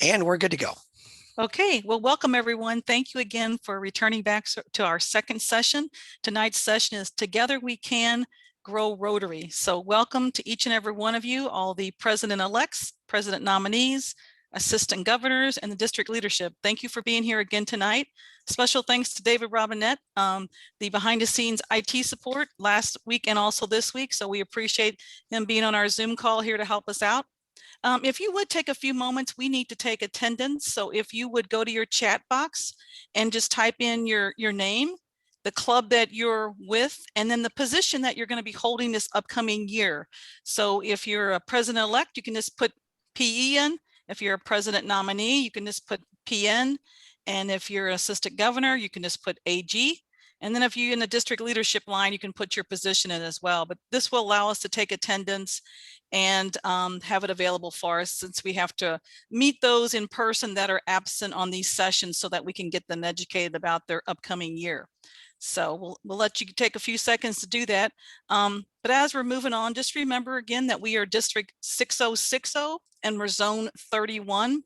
And we're good to go. Okay, well, welcome everyone. Thank you again for returning back to our second session. Tonight's session is Together We Can Grow Rotary. So welcome to each and every one of you, all the president-elects, president nominees, assistant governors, and the district leadership. Thank you for being here again tonight. Special thanks to David Robinette, the behind-the-scenes IT support last week and also this week. So we appreciate him being on our Zoom call here to help us out. If you would take a few moments, we need to take attendance. So if you would go to your chat box and just type in your name, the club that you're with, and then the position that you're going to be holding this upcoming year. So if you're a president-elect, you can just put PE in. If you're a president nominee, you can just put PN. And if you're an assistant governor, you can just put AG. And then if you're in the district leadership line, you can put your position in as well. But this will allow us to take attendance and have it available for us, since we have to meet those in person that are absent on these sessions so that we can get them educated about their upcoming year. So we'll let you take a few seconds to do that. But as we're moving on, just remember again that we are District 6060 and we're Zone 31.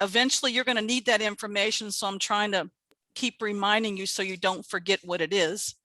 Eventually, you're going to need that information, so I'm trying to keep reminding you so you don't forget what it is.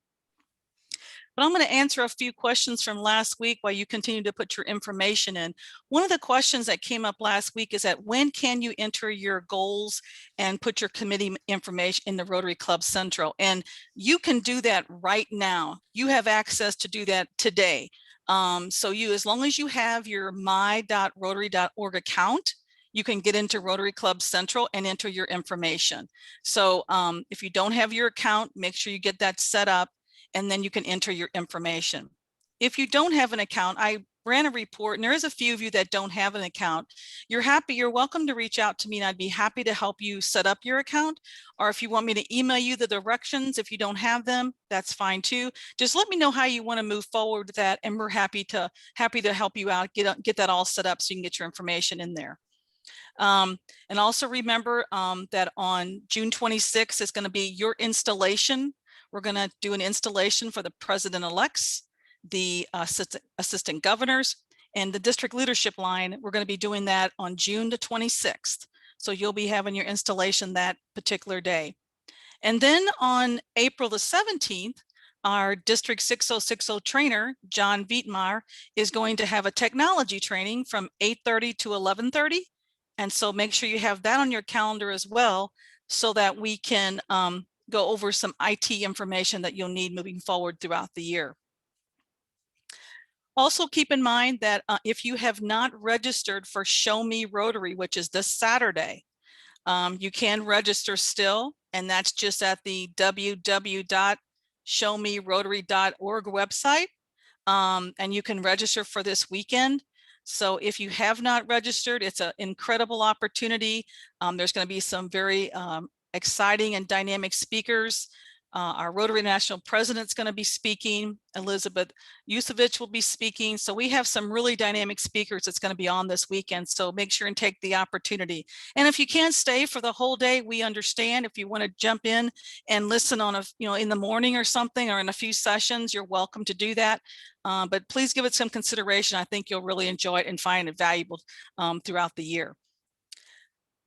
But I'm going to answer a few questions from last week while you continue to put your information in. One of the questions that came up last week is that when can you enter your goals and put your committee information in the Rotary Club Central? And you can do that right now. You have access to do that today. So as long as you have your my.rotary.org account, you can get into Rotary Club Central and enter your information. So if you don't have your account, make sure you get that set up, and then you can enter your information. If you don't have an account, I ran a report, and there is a few of you that don't have an account. You're welcome to reach out to me, and I'd be happy to help you set up your account. Or if you want me to email you the directions, if you don't have them, that's fine too. Just let me know how you want to move forward with that, and we're happy to help you out, get that all set up so you can get your information in there. And also remember that on June 26th is going to be your installation. We're going to do an installation for the president-elects, the assistant governors, and the district leadership line. We're going to be doing that on June the 26th. So you'll be having your installation that particular day. And then on April the 17th, our District 6060 trainer, John Vietmar, is going to have a technology training from 8:30 to 11:30. And so make sure you have that on your calendar as well, so that we can go over some IT information that you'll need moving forward throughout the year. Also keep in mind that if you have not registered for Show Me Rotary, which is this Saturday, you can register still, and that's just at the www.showmerotary.org website, and you can register for this weekend. So if you have not registered, it's an incredible opportunity. There's going to be some very exciting and dynamic speakers. Our Rotary National President's going to be speaking. Elizabeth Yusevich will be speaking. So we have some really dynamic speakers that's going to be on this weekend. So make sure and take the opportunity. And if you can't stay for the whole day, we understand. If you want to jump in and listen on in the morning or something, or in a few sessions, you're welcome to do that. But please give it some consideration. I think you'll really enjoy it and find it valuable throughout the year.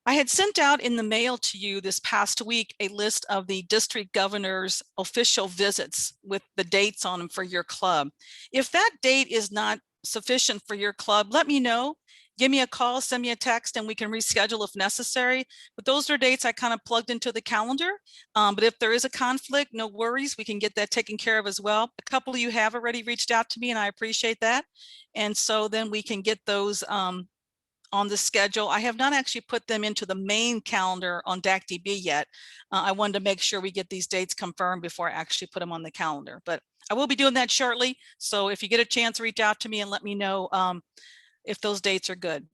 I had sent out in the mail to you this past week a list of the district governor's official visits with the dates on them for your club. If that date is not sufficient for your club, let me know. Give me a call, send me a text, and we can reschedule if necessary. But those are dates I kind of plugged into the calendar. But if there is a conflict, no worries, we can get that taken care of as well. A couple of you have already reached out to me, and I appreciate that. And so then we can get those on the schedule. I have not actually put them into the main calendar on DACDB yet. I wanted to make sure we get these dates confirmed before I actually put them on the calendar, but I will be doing that shortly. So if you get a chance, reach out to me and let me know if those dates are good.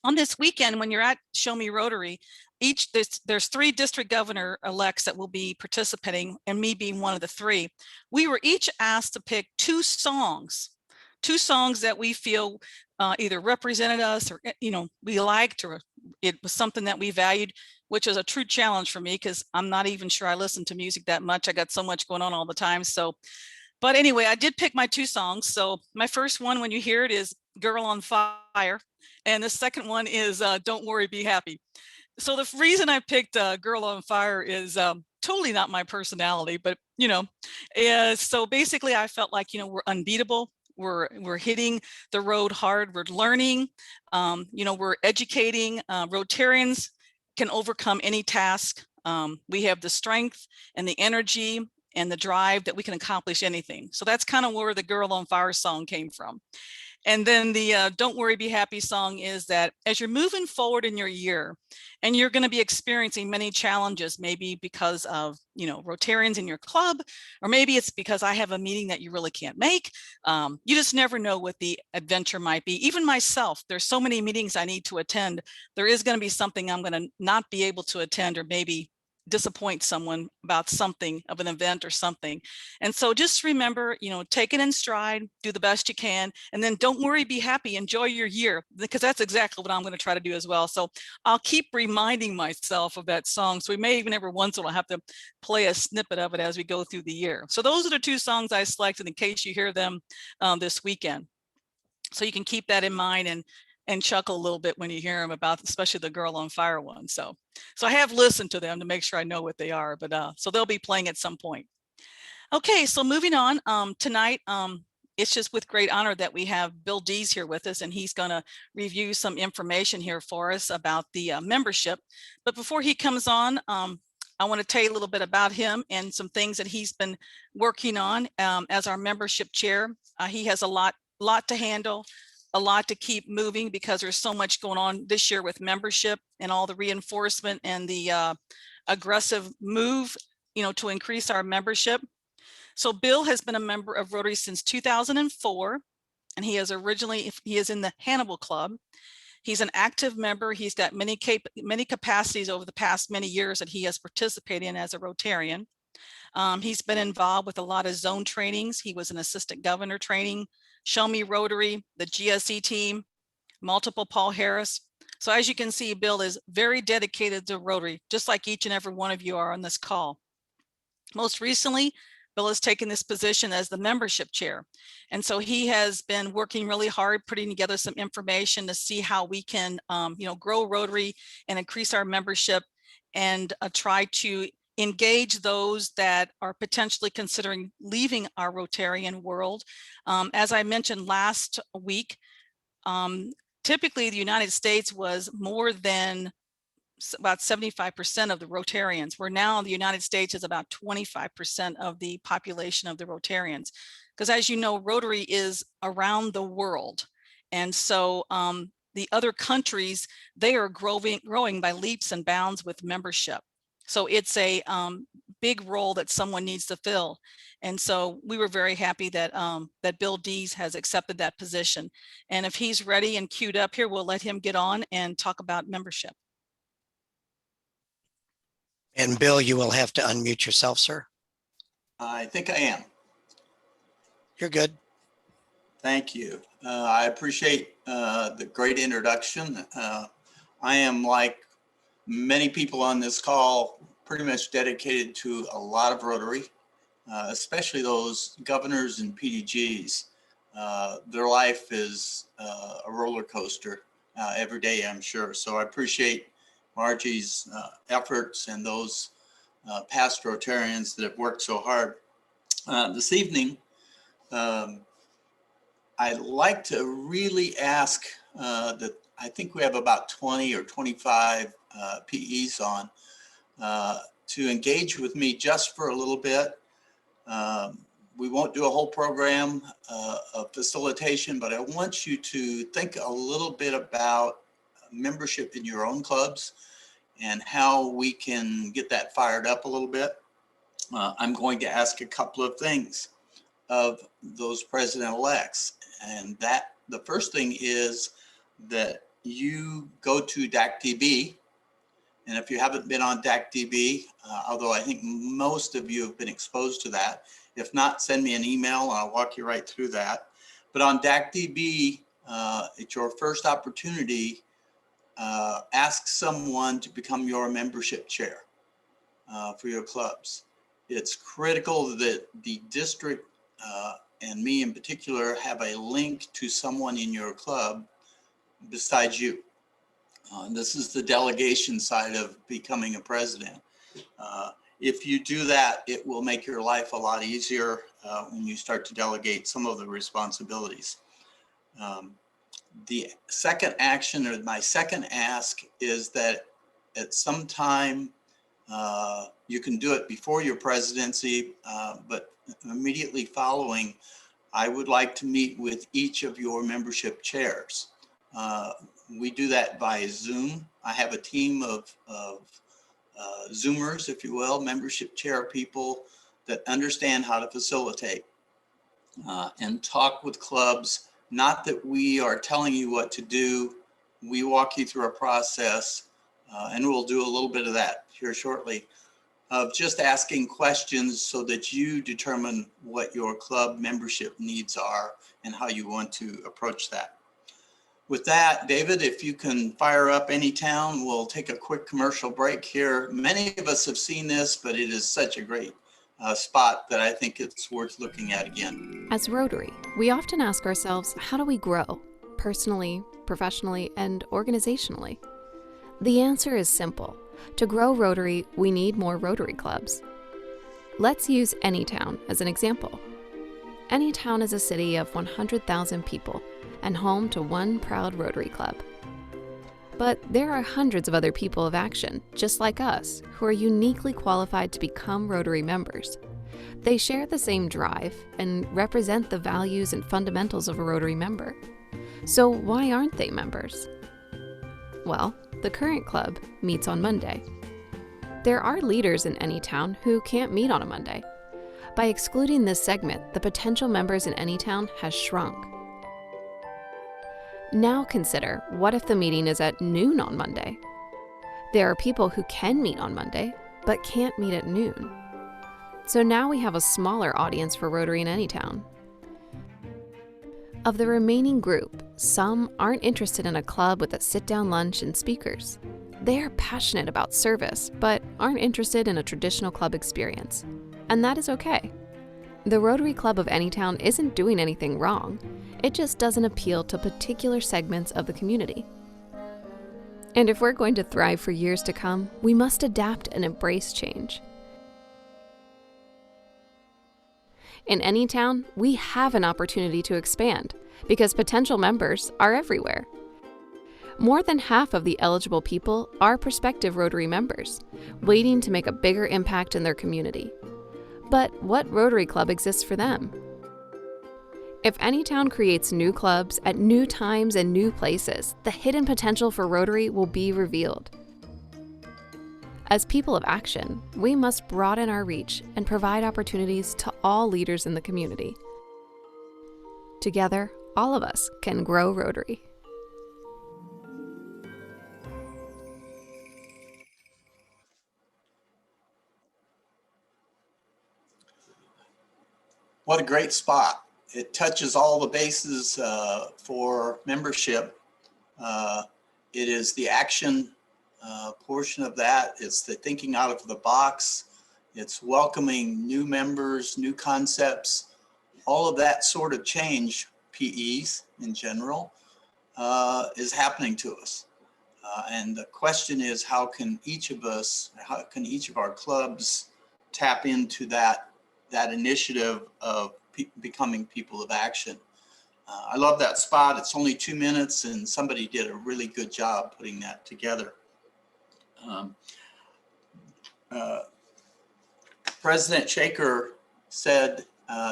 On this weekend, when you're at Show Me Rotary, there's 3 district governor-elects that will be participating, and me being one of the 3. We were each asked to pick 2 songs that we feel either represented us, or we liked, or it was something that we valued, which is a true challenge for me because I'm not even sure I listen to music that much. I got so much going on all the time. So, but anyway, I did pick my 2 songs. So my first one, when you hear it, is Girl on Fire Fire. And the second one is Don't Worry, Be Happy. So the reason I picked Girl on Fire is totally not my personality, but so basically I felt like, we're unbeatable. We're hitting the road hard. We're learning, we're educating. Rotarians can overcome any task. We have the strength and the energy and the drive that we can accomplish anything. So that's kind of where the Girl on Fire song came from. And then the Don't Worry, Be Happy song is that as you're moving forward in your year and you're going to be experiencing many challenges, maybe because of, Rotarians in your club, or maybe it's because I have a meeting that you really can't make. You just never know what the adventure might be. Even myself, there's so many meetings I need to attend. There is going to be something I'm going to not be able to attend, or maybe disappoint someone about something of an event or something. And so just remember, take it in stride, do the best you can, and then don't worry, be happy, enjoy your year, because that's exactly what I'm going to try to do as well. So I'll keep reminding myself of that song. So we may even every once in a while have to play a snippet of it as we go through the year. So those are the two songs I selected in case you hear them this weekend. So you can keep that in mind and chuckle a little bit when you hear them, about especially the Girl on Fire one. So I have listened to them to make sure I know what they are, but so they'll be playing at some point. Okay, so moving on, tonight, it's just with great honor that we have Bill Dees here with us, and he's going to review some information here for us about the membership. But before he comes on, I want to tell you a little bit about him and some things that he's been working on as our membership chair. He has a lot to handle, a lot to keep moving, because there's so much going on this year with membership and all the reinforcement and the aggressive move, to increase our membership. So Bill has been a member of Rotary since 2004, and he is in the Hannibal Club. He's an active member. He's got many capacities over the past many years that he has participated in as a Rotarian. He's been involved with a lot of zone trainings. He was an assistant governor training, Show Me Rotary, the GSE team, multiple Paul Harris. So as you can see, Bill is very dedicated to Rotary, just like each and every one of you are on this call. Most recently, Bill has taken this position as the membership chair. And so he has been working really hard, putting together some information to see how we can, grow Rotary and increase our membership, and try to engage those that are potentially considering leaving our Rotarian world. As I mentioned last week, typically the United States was more than about 75% of the Rotarians, where now the United States is about 25% of the population of the Rotarians. Because as you know, Rotary is around the world. And so the other countries, they are growing by leaps and bounds with membership. So it's a big role that someone needs to fill. And so we were very happy that that Bill Dees has accepted that position. And if he's ready and queued up here, we'll let him get on and talk about membership. And Bill, you will have to unmute yourself, sir. I think I am. You're good. Thank you. I appreciate the great introduction. I am, like many people on this call, pretty much dedicated to a lot of Rotary, especially those governors and PDGs. Their life is a roller coaster every day, I'm sure. So I appreciate Margie's efforts and those past Rotarians that have worked so hard. This evening, I'd like to really ask that I think we have about 20 or 25 PEs on to engage with me just for a little bit. We won't do a whole program of facilitation, but I want you to think a little bit about membership in your own clubs and how we can get that fired up a little bit. I'm going to ask a couple of things of those president-elects, and that the first thing is that you go to DACDB, and if you haven't been on DACDB, although I think most of you have been exposed to that, if not, send me an email and I'll walk you right through that. But on DACDB, it's your first opportunity. Ask someone to become your membership chair for your clubs. It's critical that the district and me in particular have a link to someone in your club besides you. This is the delegation side of becoming a president. If you do that, it will make your life a lot easier when you start to delegate some of the responsibilities. The second action, or my second ask, is that at some time, you can do it before your presidency, but immediately following, I would like to meet with each of your membership chairs. We do that by Zoom. I have a team of Zoomers, if you will, membership chair people that understand how to facilitate and talk with clubs. Not that we are telling you what to do. We walk you through a process, and we'll do a little bit of that here shortly, of just asking questions so that you determine what your club membership needs are and how you want to approach that. With that, David, if you can fire up Anytown, we'll take a quick commercial break here. Many of us have seen this, but it is such a great spot that I think it's worth looking at again. As Rotary, we often ask ourselves, how do we grow? Personally, professionally, and organizationally? The answer is simple. To grow Rotary, we need more Rotary clubs. Let's use Anytown as an example. Anytown is a city of 100,000 people and home to one proud Rotary club. But there are hundreds of other people of action, just like us, who are uniquely qualified to become Rotary members. They share the same drive and represent the values and fundamentals of a Rotary member. So why aren't they members? Well, the current club meets on Monday. There are leaders in Anytown who can't meet on a Monday. By excluding this segment, the potential members in Anytown has shrunk. Now consider, what if the meeting is at noon on Monday? There are people who can meet on Monday, but can't meet at noon. So now we have a smaller audience for Rotary in Anytown. Of the remaining group, some aren't interested in a club with a sit-down lunch and speakers. They are passionate about service, but aren't interested in a traditional club experience. And that is okay. The Rotary Club of Anytown isn't doing anything wrong. It just doesn't appeal to particular segments of the community. And if we're going to thrive for years to come, we must adapt and embrace change. In Anytown, we have an opportunity to expand because potential members are everywhere. More than half of the eligible people are prospective Rotary members, waiting to make a bigger impact in their community. But what Rotary Club exists for them? If Anytown creates new clubs at new times and new places, the hidden potential for Rotary will be revealed. As people of action, we must broaden our reach and provide opportunities to all leaders in the community. Together, all of us can grow Rotary. What a great spot. It touches all the bases for membership. It is the action portion of that. It's the thinking out of the box. It's welcoming new members, new concepts. All of that sort of change, PEs in general, is happening to us. And the question is, how can each of our clubs tap into that initiative of becoming people of action? I love that spot. It's only 2 minutes and somebody did a really good job putting that together. President Shaker said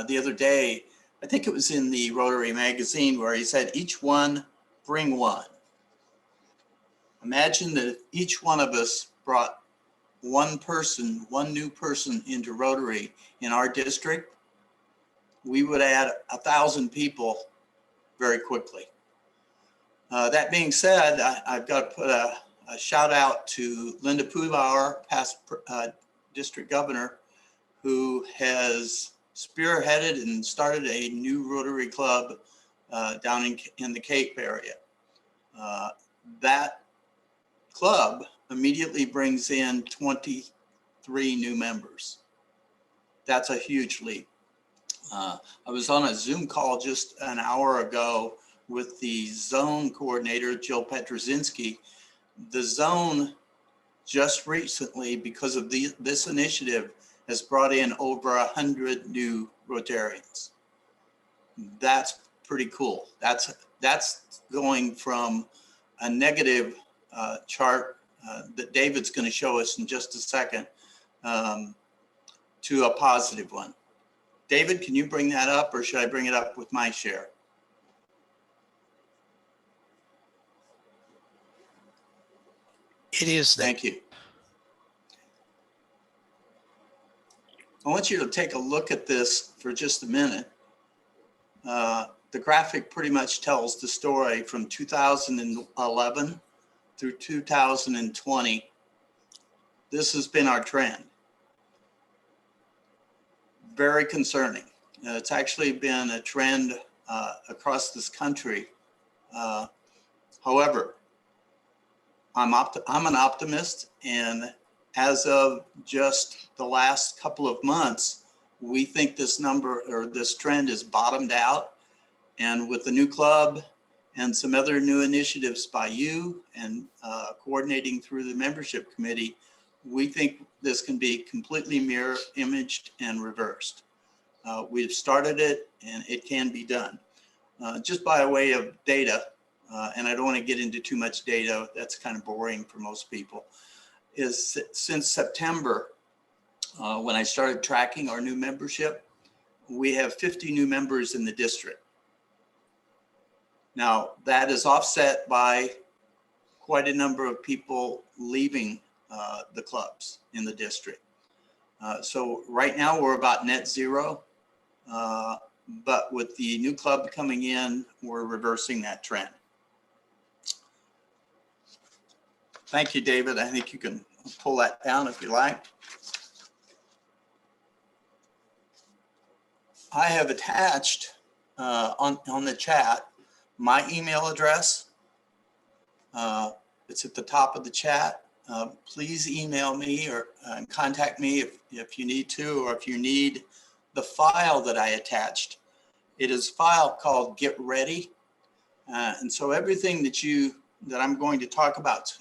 the other day, I think it was in the Rotary magazine, where he said, each one bring one. Imagine that if each one of us brought one new person into Rotary in our district, we would add 1,000 people very quickly. That being said, I've got to put a shout out to Linda Pubauer, past district governor, who has spearheaded and started a new Rotary Club down in the Cape area. That club immediately brings in 23 new members. That's a huge leap. I was on a Zoom call just an hour ago with the zone coordinator, Jill Petrozinski. The zone just recently, because of this initiative, has brought in over 100 new Rotarians. That's pretty cool. That's going from a negative chart that David's going to show us in just a second to a positive one. David, can you bring that up, or should I bring it up with my share? It is that. Thank you. I want you to take a look at this for just a minute. The graphic pretty much tells the story from 2011 through 2020. This has been our trend. Very concerning. It's actually been a trend across this country. However, I'm an optimist, and as of just the last couple of months, we think this number or this trend is bottomed out. And with the new club and some other new initiatives by you and coordinating through the membership committee, we think this can be completely mirror imaged and reversed. We've started it, and it can be done. Just by way of data, and I don't want to get into too much data, that's kind of boring for most people, is since September, when I started tracking our new membership, we have 50 new members in the district. Now, that is offset by quite a number of people leaving the clubs in the district. So right now we're about net zero, but with the new club coming in, we're reversing that trend. Thank you, David. I think you can pull that down if you like. I have attached on the chat my email address. It's at the top of the chat. Please email me or contact me if you need to, or if you need the file that I attached. It is a file called Get Ready. And so everything that I'm going to talk about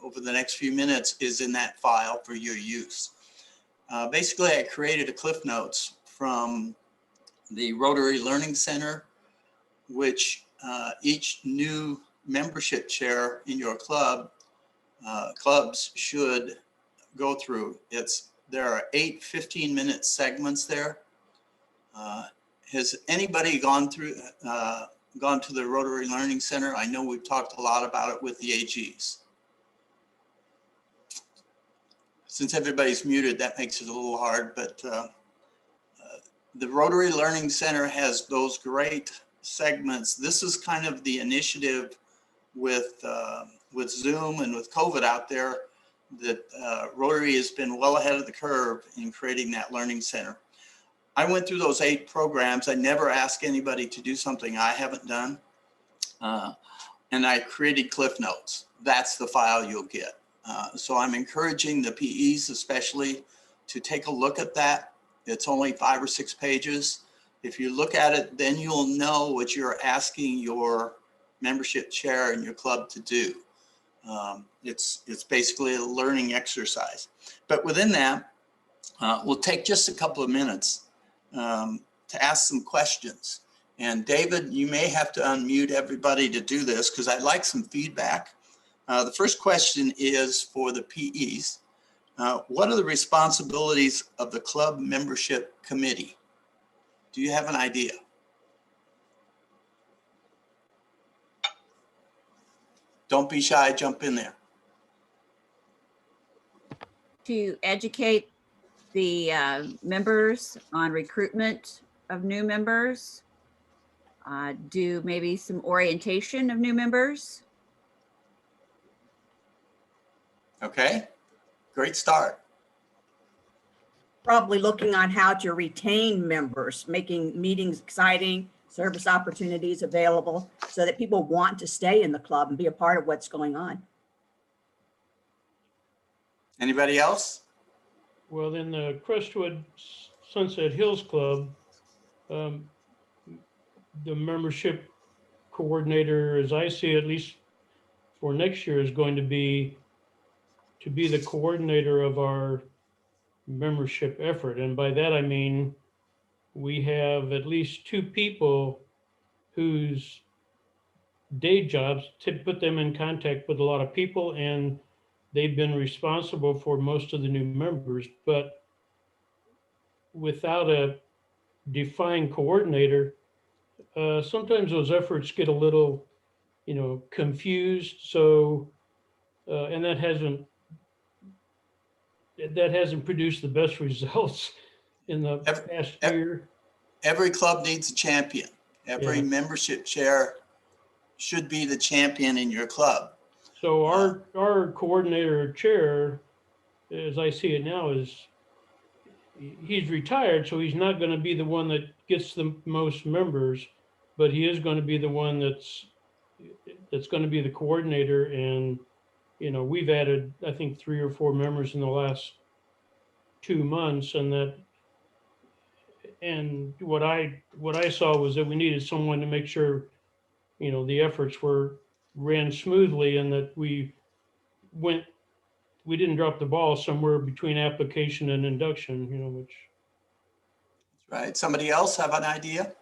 over the next few minutes is in that file for your use. Basically, I created a Cliff Notes from the Rotary Learning Center, which each new membership chair in your clubs should go through. There are 8 15-minute segments there. Has anybody gone to the Rotary Learning Center? I know we've talked a lot about it with the AGs. Since everybody's muted, that makes it a little hard, but the Rotary Learning Center has those great segments. This is kind of the initiative with Zoom and with COVID out there that Rotary has been well ahead of the curve in creating that learning center. I went through those 8 programs. I never ask anybody to do something I haven't done. And I created Cliff Notes. That's the file you'll get. So I'm encouraging the PEs especially to take a look at that. It's only 5 or 6 pages. If you look at it, then you'll know what you're asking your membership chair in your club to do. It's basically a learning exercise. But within that, we'll take just a couple of minutes to ask some questions. And David, you may have to unmute everybody to do this because I'd like some feedback. The first question is for the PEs. What are the responsibilities of the club membership committee? Do you have an idea? Don't be shy, jump in there. To educate the members on recruitment of new members, do maybe some orientation of new members. Okay, great start. Probably looking on how to retain members, making meetings exciting, service opportunities available so that people want to stay in the club and be a part of what's going on. Anybody else? Well, in the Crestwood Sunset Hills Club, the membership coordinator, as I see it, at least for next year, is going to be the coordinator of our membership effort. And by that, I mean, we have at least 2 people whose day jobs to put them in contact with a lot of people, and they've been responsible for most of the new members. But without a defined coordinator, sometimes those efforts get a little, confused. So, and that hasn't produced the best results in the past year. Every club needs a champion. Every Yeah. membership chair should be the champion in your club. So our coordinator chair, as I see it now, he's retired, so he's not going to be the one that gets the most members, but he is going to be the one that's going to be the coordinator. And we've added, I think, 3 or 4 members in the last 2 months, and what I saw was that we needed someone to make sure the efforts ran smoothly, and that we didn't drop the ball somewhere between application and induction, which. Right. Somebody else have an idea?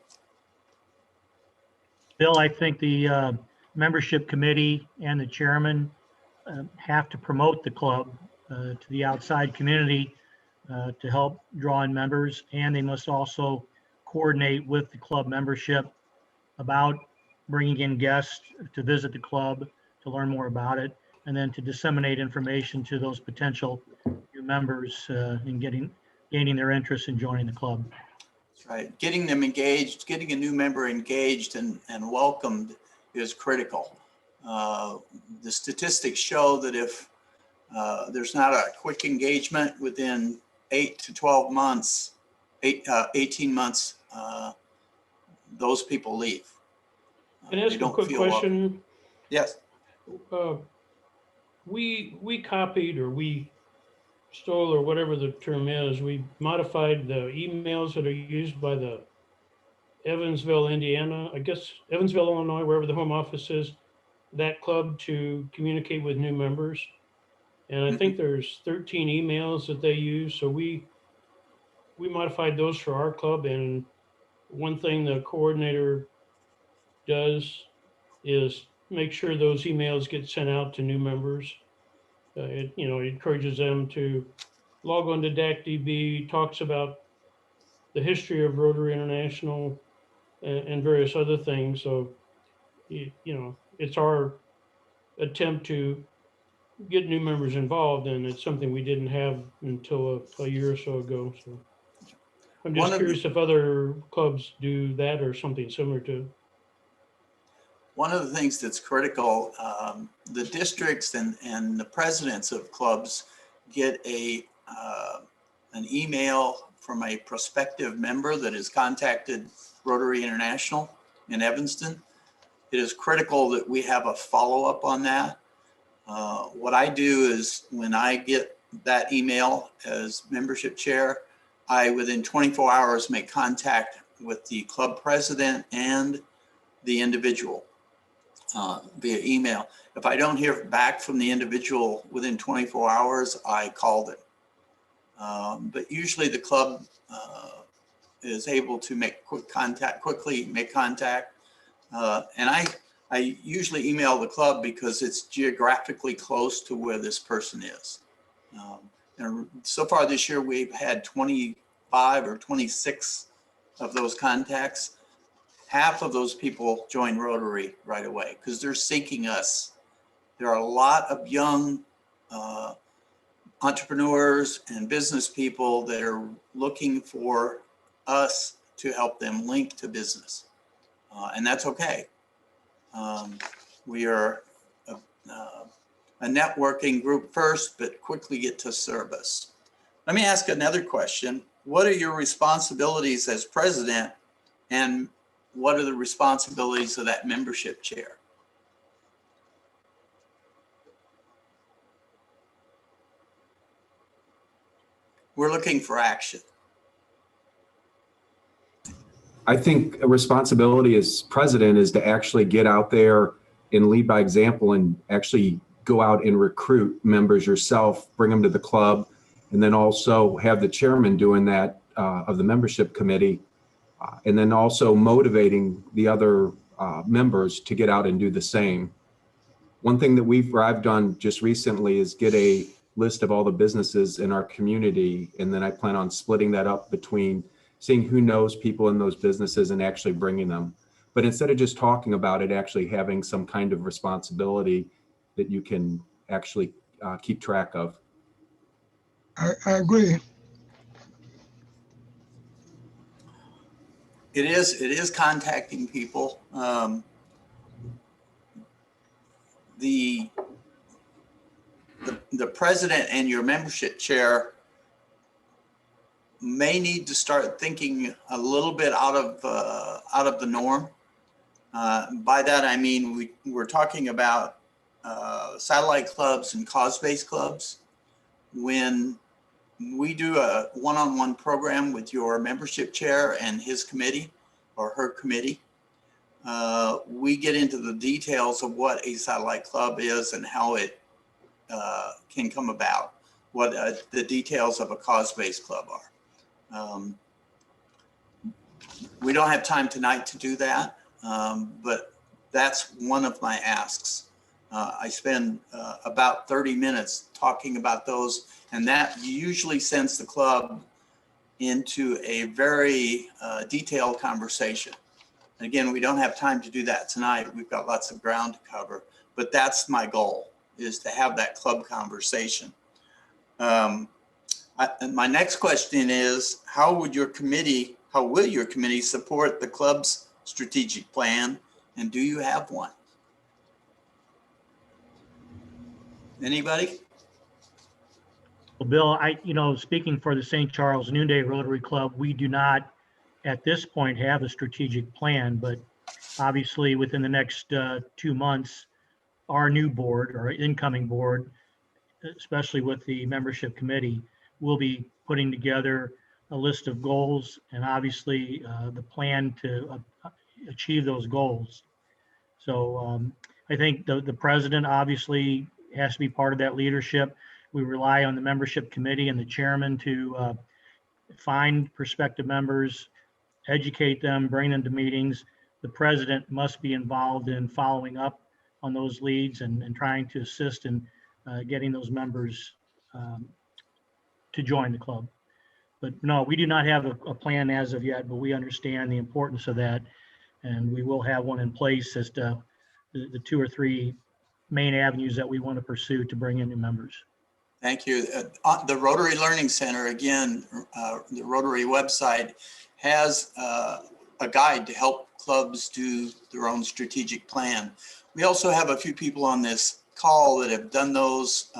Bill, I think the membership committee and the chairman have to promote the club to the outside community to help draw in members, and they must also coordinate with the club membership about bringing in guests to visit the club, to learn more about it, and then to disseminate information to those potential new members in gaining their interest in joining the club. That's right. Getting them engaged, getting a new member engaged and welcomed is critical. The statistics show that if there's not a quick engagement within 8 to 12 months, 18 months, those people leave. Can I ask a quick question? Yes. We copied, or we stole, or whatever the term is, we modified the emails that are used by the Evansville, Indiana, I guess Evansville, Illinois, wherever the home office is, that club to communicate with new members. And I think there's 13 emails that they use. So we modified those for our club. And one thing the coordinator does is make sure those emails get sent out to new members. It encourages them to log on to DACDB, talks about the history of Rotary International and various other things. So, it's our attempt to get new members involved, and it's something we didn't have until a year or so ago. So I'm just curious if other clubs do that or something similar to. One of the things that's critical, the districts and the presidents of clubs get an email from a prospective member that has contacted Rotary International in Evanston. It is critical that we have a follow-up on that. What I do is when I get that email as membership chair, I within 24 hours make contact with the club president and the individual via email. If I don't hear back from the individual within 24 hours, I call them. But usually the club is able to quickly make contact. And I usually email the club because it's geographically close to where this person is. And so far this year, we've had 25 or 26 of those contacts. Half of those people join Rotary right away because they're seeking us. There are a lot of young entrepreneurs and business people that are looking for us to help them link to business. And that's okay. We are a networking group first, but quickly get to service. Let me ask another question. What are your responsibilities as president, and what are the responsibilities of that membership chair? We're looking for action. I think a responsibility as president is to actually get out there and lead by example and actually go out and recruit members yourself, bring them to the club, and then also have the chairman doing that of the membership committee, and then also motivating the other members to get out and do the same. One thing that I've done just recently is get a list of all the businesses in our community, and then I plan on splitting that up between seeing who knows people in those businesses and actually bringing them. But instead of just talking about it, actually having some kind of responsibility that you can actually keep track of. I agree. It is contacting people. The president and your membership chair may need to start thinking a little bit out of the norm. By that I mean we're talking about satellite clubs and cause-based clubs. When we do a one-on-one program with your membership chair and his committee or her committee, we get into the details of what a satellite club is and how it can come about, what the details of a cause-based club are. We don't have time tonight to do that, but that's one of my asks. I spend about 30 minutes talking about those, and that usually sends the club into a very detailed conversation. Again, we don't have time to do that tonight. We've got lots of ground to cover, but that's my goal, is to have that club conversation. And my next question is, how will your committee support the club's strategic plan, and do you have one? Anybody? Well, Bill, speaking for the St. Charles Noonday Rotary Club, we do not at this point have a strategic plan, but obviously within the next 2 months, our new board or incoming board, especially with the membership committee, will be putting together a list of goals and obviously the plan to achieve those goals. So I think the president obviously has to be part of that leadership. We rely on the membership committee and the chairman to find prospective members, educate them, bring them to meetings. The president must be involved in following up on those leads and trying to assist in getting those members to join the club. But no, we do not have a plan as of yet, but we understand the importance of that. And we will have one in place as to the 2 or 3 main avenues that we want to pursue to bring in new members. Thank you. The Rotary Learning Center, again, the Rotary website has a guide to help clubs do their own strategic plan. We also have a few people on this call that have done those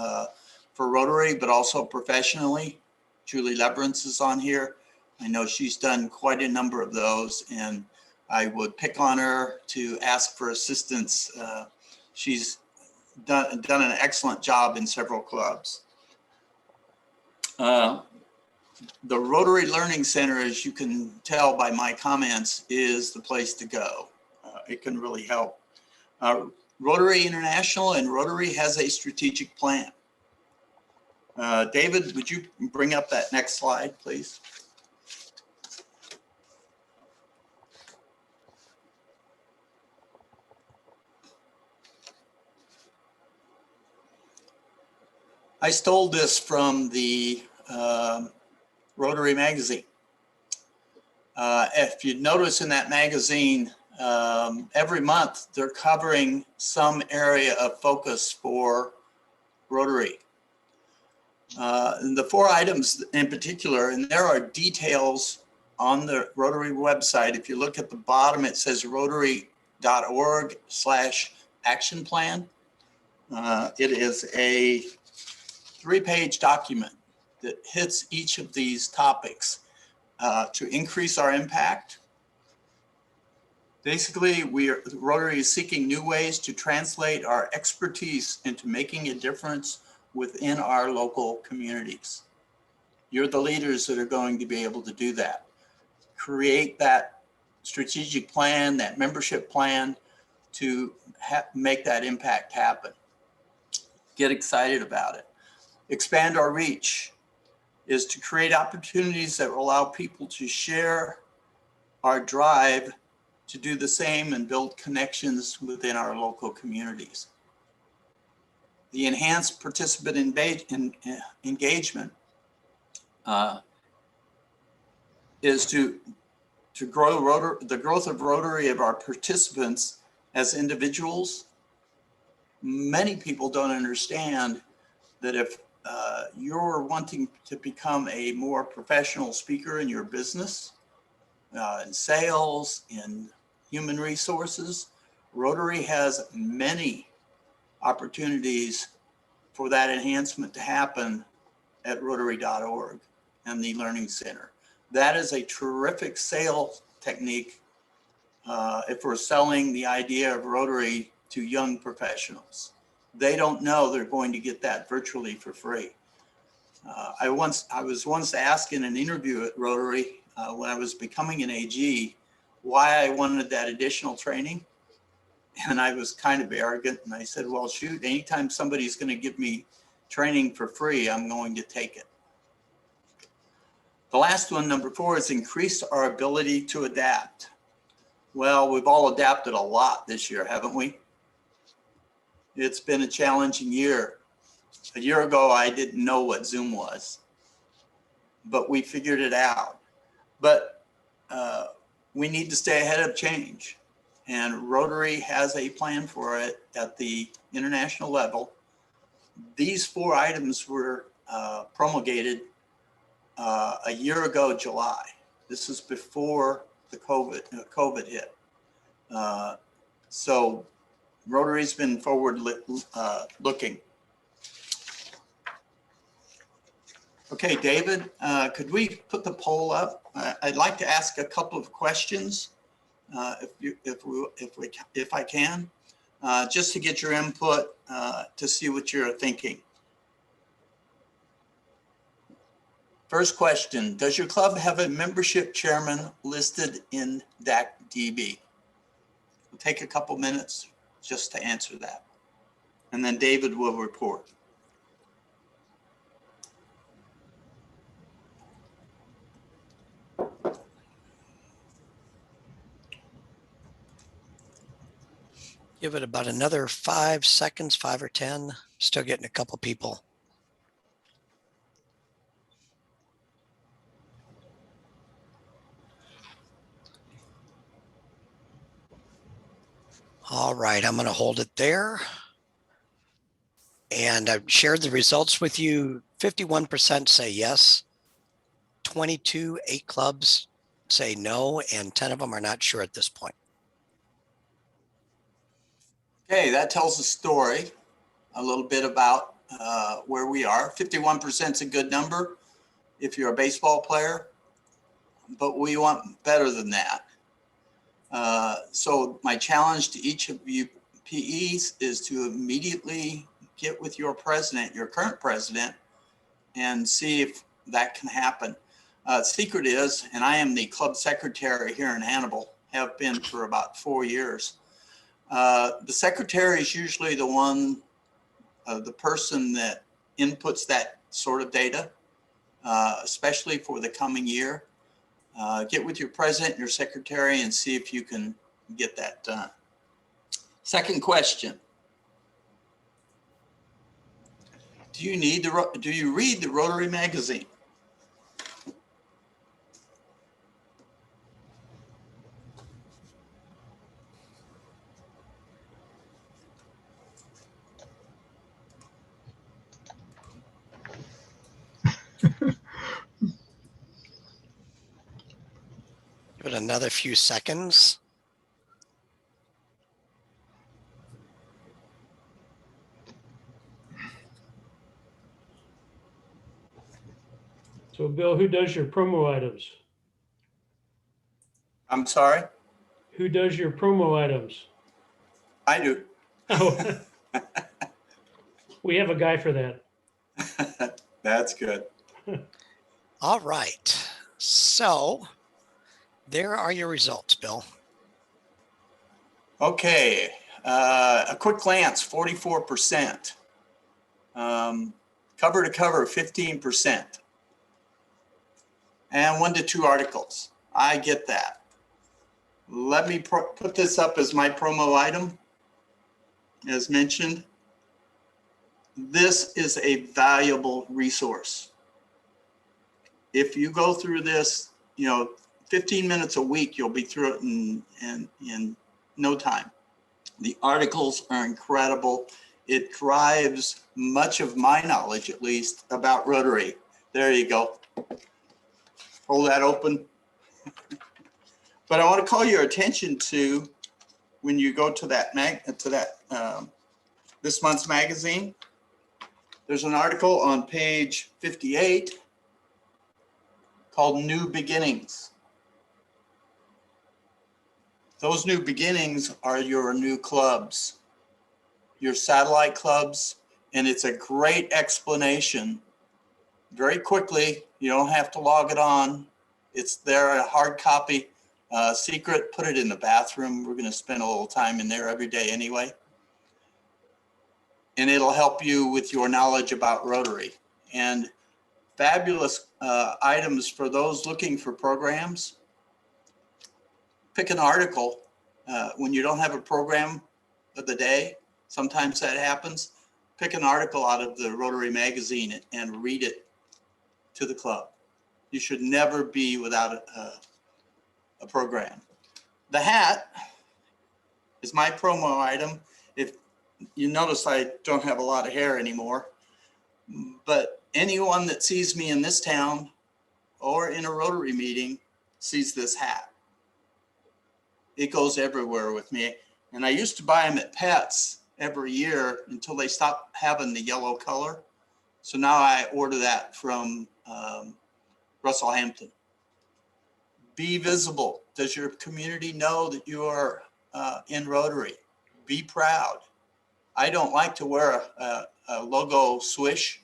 for Rotary, but also professionally. Julie Lebrance is on here. I know she's done quite a number of those, and I would pick on her to ask for assistance. She's done an excellent job in several clubs. The Rotary Learning Center, as you can tell by my comments, is the place to go. It can really help. Rotary International and Rotary has a strategic plan. David, would you bring up that next slide, please? I stole this from the Rotary magazine. If you notice in that magazine, every month they're covering some area of focus for Rotary. And the 4 items in particular, and there are details on the Rotary website. If you look at the bottom, it says rotary.org/action plan. It is a 3-page document that hits each of these topics to increase our impact. Basically, Rotary is seeking new ways to translate our expertise into making a difference within our local communities. You're the leaders that are going to be able to do that. Create that strategic plan, that membership plan to make that impact happen. Get excited about it. Expand our reach is to create opportunities that will allow people to share our drive to do the same and build connections within our local communities. The enhanced participant engagement is to grow the growth of Rotary of our participants as individuals. Many people don't understand that if you're wanting to become a more professional speaker in your business, in sales, in human resources, Rotary has many opportunities for that enhancement to happen at rotary.org and the Learning Center. That is a terrific sales technique if we're selling the idea of Rotary to young professionals. They don't know they're going to get that virtually for free. I was once asked in an interview at Rotary when I was becoming an AG why I wanted that additional training. And I was kind of arrogant. And I said, well, shoot, anytime somebody's going to give me training for free, I'm going to take it. The last one, number 4, is increase our ability to adapt. Well, we've all adapted a lot this year, haven't we? It's been a challenging year. A year ago, I didn't know what Zoom was, but we figured it out. But we need to stay ahead of change. And Rotary has a plan for it at the international level. These 4 items were promulgated a year ago, July. This is before the COVID hit. So Rotary's been forward looking. Okay, David, could we put the poll up? I'd like to ask a couple of questions, if I can, just to get your input to see what you're thinking. First question, does your club have a membership chairman listed in DAC-DB? We'll take a couple minutes just to answer that. And then David will report. Give it about another 5 seconds, 5 or 10. Still getting a couple people. All right, I'm going to hold it there. And I've shared the results with you. 51% say yes. 22, 8 clubs say no, and 10 of them are not sure at this point. Okay, that tells a story a little bit about where we are. 51% is a good number if you're a baseball player, but we want better than that. So my challenge to each of you PEs is to immediately get with your president, your current president, and see if that can happen. Secret is, and I am the club secretary here in Hannibal, have been for about 4 years. The secretary is usually the one, the person that inputs that sort of data, especially for the coming year. Get with your president and your secretary and see if you can get that done. Second question. Do you read the Rotary magazine? Give it another few seconds. So Bill, who does your promo items? I'm sorry? Who does your promo items? I do. Oh, we have a guy for that. That's good. All right. So There are your results, Bill. Okay, a quick glance, 44%. Cover to cover, 15%. And 1 to 2 articles. I get that. Let me put this up as my promo item. As mentioned, this is a valuable resource. If you go through this, 15 minutes a week, you'll be through it in no time. The articles are incredible. It drives much of my knowledge, at least, about Rotary. There you go. Hold that open. But I want to call your attention to, when you go to that this month's magazine, there's an article on page 58 called New Beginnings. Those new beginnings are your new clubs, your satellite clubs, and it's a great explanation. Very quickly, you don't have to log it on. It's there, a hard copy, secret, put it in the bathroom. We're going to spend a little time in there every day anyway. And it'll help you with your knowledge about Rotary. And fabulous items for those looking for programs. Pick an article when you don't have a program of the day. Sometimes that happens. Pick an article out of the Rotary magazine and read it to the club. You should never be without a program. The hat is my promo item. If you notice, I don't have a lot of hair anymore, but anyone that sees me in this town or in a Rotary meeting sees this hat. It goes everywhere with me. And I used to buy them at Pets every year until they stopped having the yellow color. So now I order that from Russell Hampton. Be visible. Does your community know that you are in Rotary? Be proud. I don't like to wear a logo swish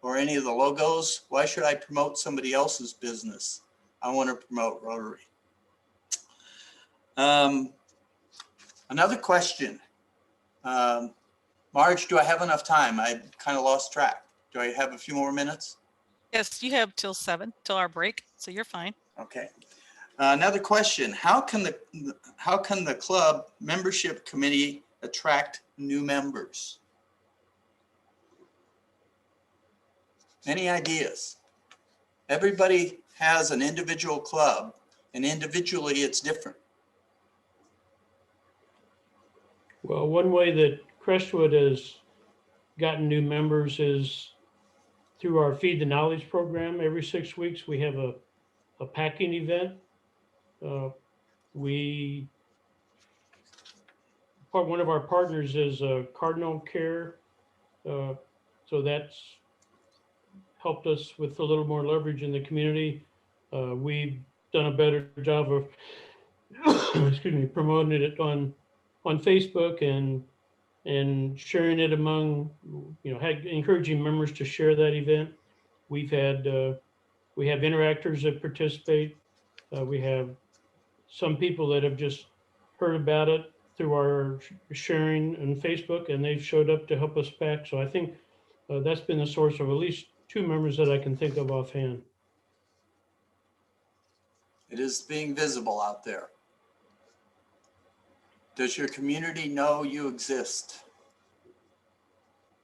or any of the logos. Why should I promote somebody else's business? I want to promote Rotary. Another question. Marge, do I have enough time? I kind of lost track. Do I have a few more minutes? Yes, you have till 7, till our break, so you're fine. Okay. Another question. How can the club membership committee attract new members? Any ideas? Everybody has an individual club, and individually it's different. Well, one way that Crestwood has gotten new members is through our Feed the Knowledge program. Every 6 weeks, we have a packing event. One of our partners is Cardinal Care. So that's helped us with a little more leverage in the community. We've done a better job of promoting it on Facebook and sharing it among, encouraging members to share that event. We have interactors that participate. We have some people that have just heard about it through our sharing on Facebook, and they've showed up to help us pack. So I think that's been the source of at least 2 members that I can think of offhand. It is being visible out there. Does your community know you exist?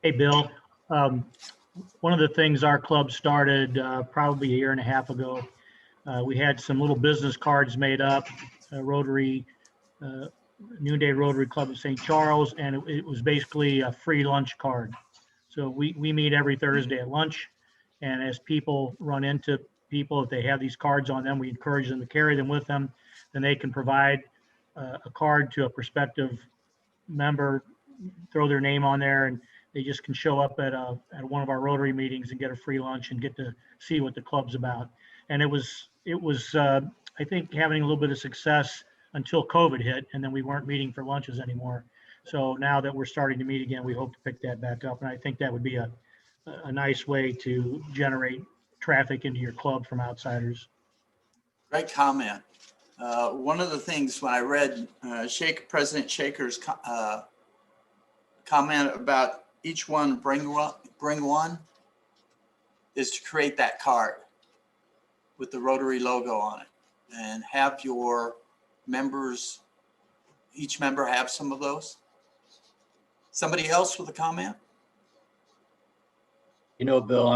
Hey, Bill. One of the things our club started probably a year and a half ago, we had some little business cards made up, Rotary, Noonday Rotary Club of St. Charles, and it was basically a free lunch card. So we meet every Thursday at lunch, and as people run into people, if they have these cards on them, we encourage them to carry them with them. Then they can provide a card to a prospective member, throw their name on there, and they just can show up at one of our Rotary meetings and get a free lunch and get to see what the club's about. And it was I think having a little bit of success until COVID hit, and then we weren't meeting for lunches anymore. So now that we're starting to meet again, we hope to pick that back up. And I think that would be a nice way to generate traffic into your club from outsiders. Great comment. One of the things when I read President Shaker's comment about each one bring one is to create that card with the Rotary logo on it and have your members, each member have some of those. Somebody else with a comment? You know, Bill,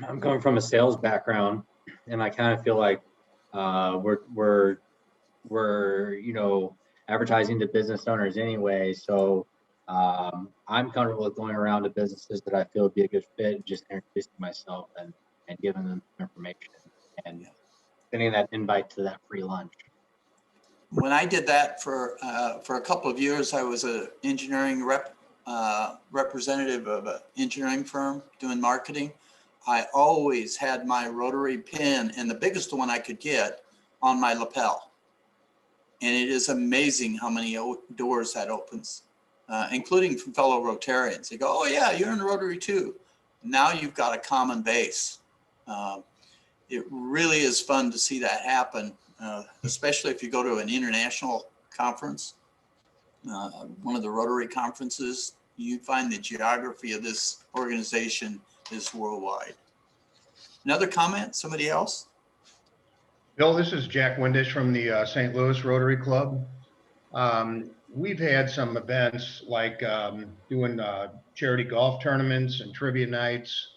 I'm coming from a sales background, and I kind of feel like we're you know, advertising to business owners anyway. So I'm comfortable with going around to businesses that I feel would be a good fit, and just introducing myself and giving them information and sending that invite to that free lunch. When I did that for a couple of years, I was an engineering representative of an engineering firm doing marketing. I always had my Rotary pin, and the biggest one I could get, on my lapel. And it is amazing how many doors that opens, including from fellow Rotarians. They go, oh yeah, you're in Rotary too. Now you've got a common base. It really is fun to see that happen, especially if you go to an international conference, one of the Rotary conferences. You find the geography of this organization is worldwide. Another comment, somebody else? Bill, this is Jack Windish from the St. Louis Rotary Club. We've had some events like doing charity golf tournaments and trivia nights,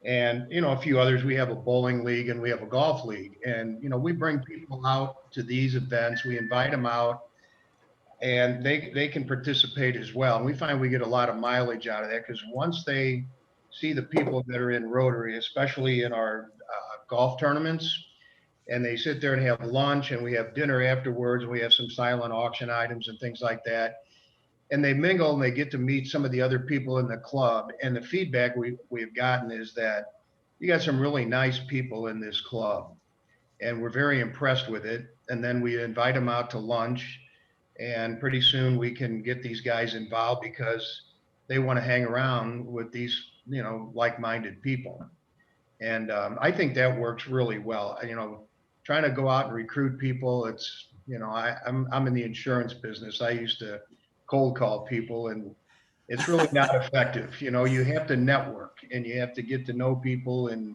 and you know, a few others. We have a bowling league and we have a golf league, and you know, we bring people out to these events. We invite them out, and they can participate as well. And we find we get a lot of mileage out of that, because once they see the people that are in Rotary, especially in our golf tournaments, and they sit there and have lunch, and we have dinner afterwards, and we have some silent auction items and things like that. And they mingle and they get to meet some of the other people in the club. And the feedback we've gotten is that you got some really nice people in this club, and we're very impressed with it. And then we invite them out to lunch, and pretty soon we can get these guys involved because they want to hang around with these, you know, like-minded people. And I think that works really well. You know, trying to go out and recruit people, it's, you know, I'm in the insurance business. I used to cold call people, and it's really not effective. You know, you have to network and you have to get to know people and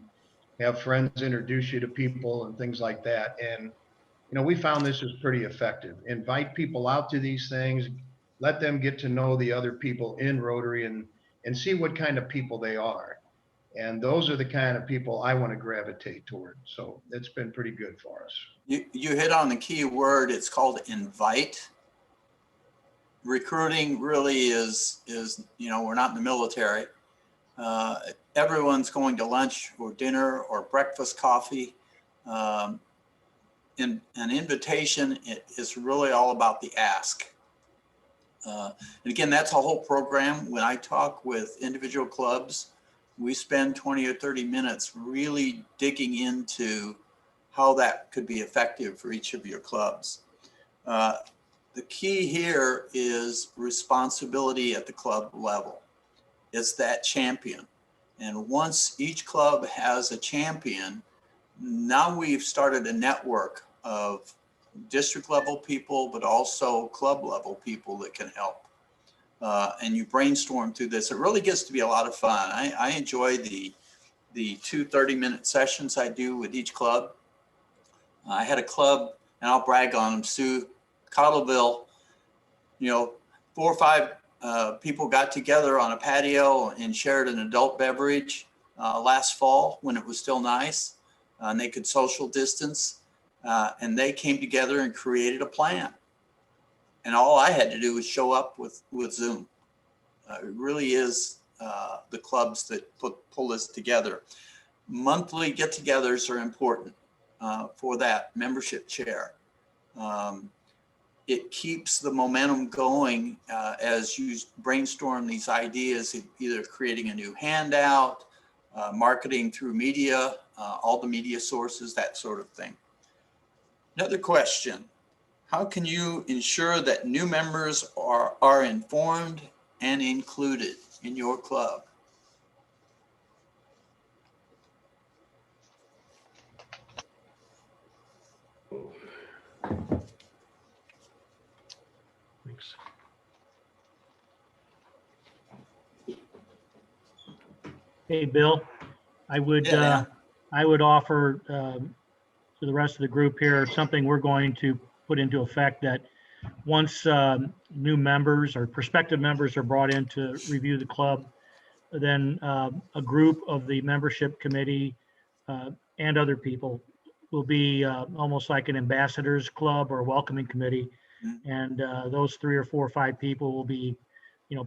have friends introduce you to people and things like that. And, you know, we found this is pretty effective. Invite people out to these things, let them get to know the other people in Rotary and see what kind of people they are. And those are the kind of people I want to gravitate toward. So it's been pretty good for us. You hit on the key word. It's called invite. Recruiting really is, you know, we're not in the military. Everyone's going to lunch or dinner or breakfast, coffee. In an invitation, it is really all about the ask. And again, that's a whole program. When I talk with individual clubs, we spend 20 or 30 minutes really digging into how that could be effective for each of your clubs. The key here is responsibility at the club level. It's that champion. And once each club has a champion, now we've started a network of district level people, but also club level people that can help. And you brainstorm through this. It really gets to be a lot of fun. I enjoy the 2 30-minute sessions I do with each club. I had a club, and I'll brag on them, Sue, Cottleville, you know, 4 or 5 people got together on a patio and shared an adult beverage last fall when it was still nice, and they could social distance, and they came together and created a plan. And all I had to do was show up with Zoom. It really is the clubs that pull this together. Monthly get-togethers are important for that membership chair. It keeps the momentum going as you brainstorm these ideas, either creating a new handout, marketing through media, all the media sources, that sort of thing. Another question. How can you ensure that new members are informed and included in your club? Hey, Bill, Yeah, I would offer to the rest of the group here something we're going to put into effect, that once new members or prospective members are brought in to review the club, then a group of the membership committee and other people will be almost like an ambassadors club or a welcoming committee. And those 3 or 4 or 5 people will be,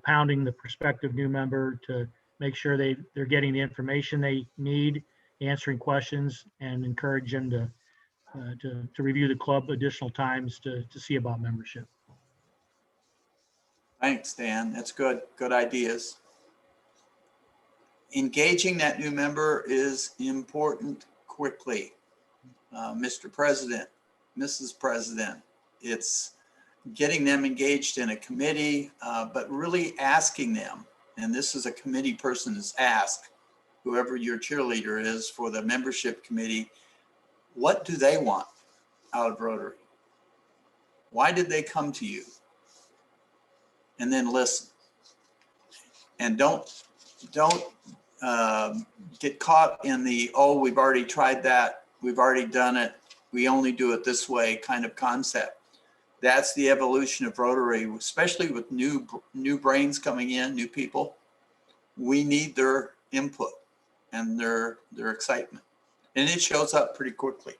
pounding the prospective new member to make sure they're getting the information they need, answering questions, and encourage them to review the club additional times to see about membership. thanks, Dan. That's good. Good ideas. Engaging that new member is important quickly. Mr. President, Mrs. President, it's getting them engaged in a committee, but really asking them, and this is a committee person is asked, whoever your cheerleader is for the membership committee, what do they want out of Rotary? Why did they come to you? And then listen. And don't get caught in the, oh, we've already tried that, we've already done it, we only do it this way kind of concept. That's the evolution of Rotary, especially with new brains coming in, new people. We need their input and their excitement. And it shows up pretty quickly.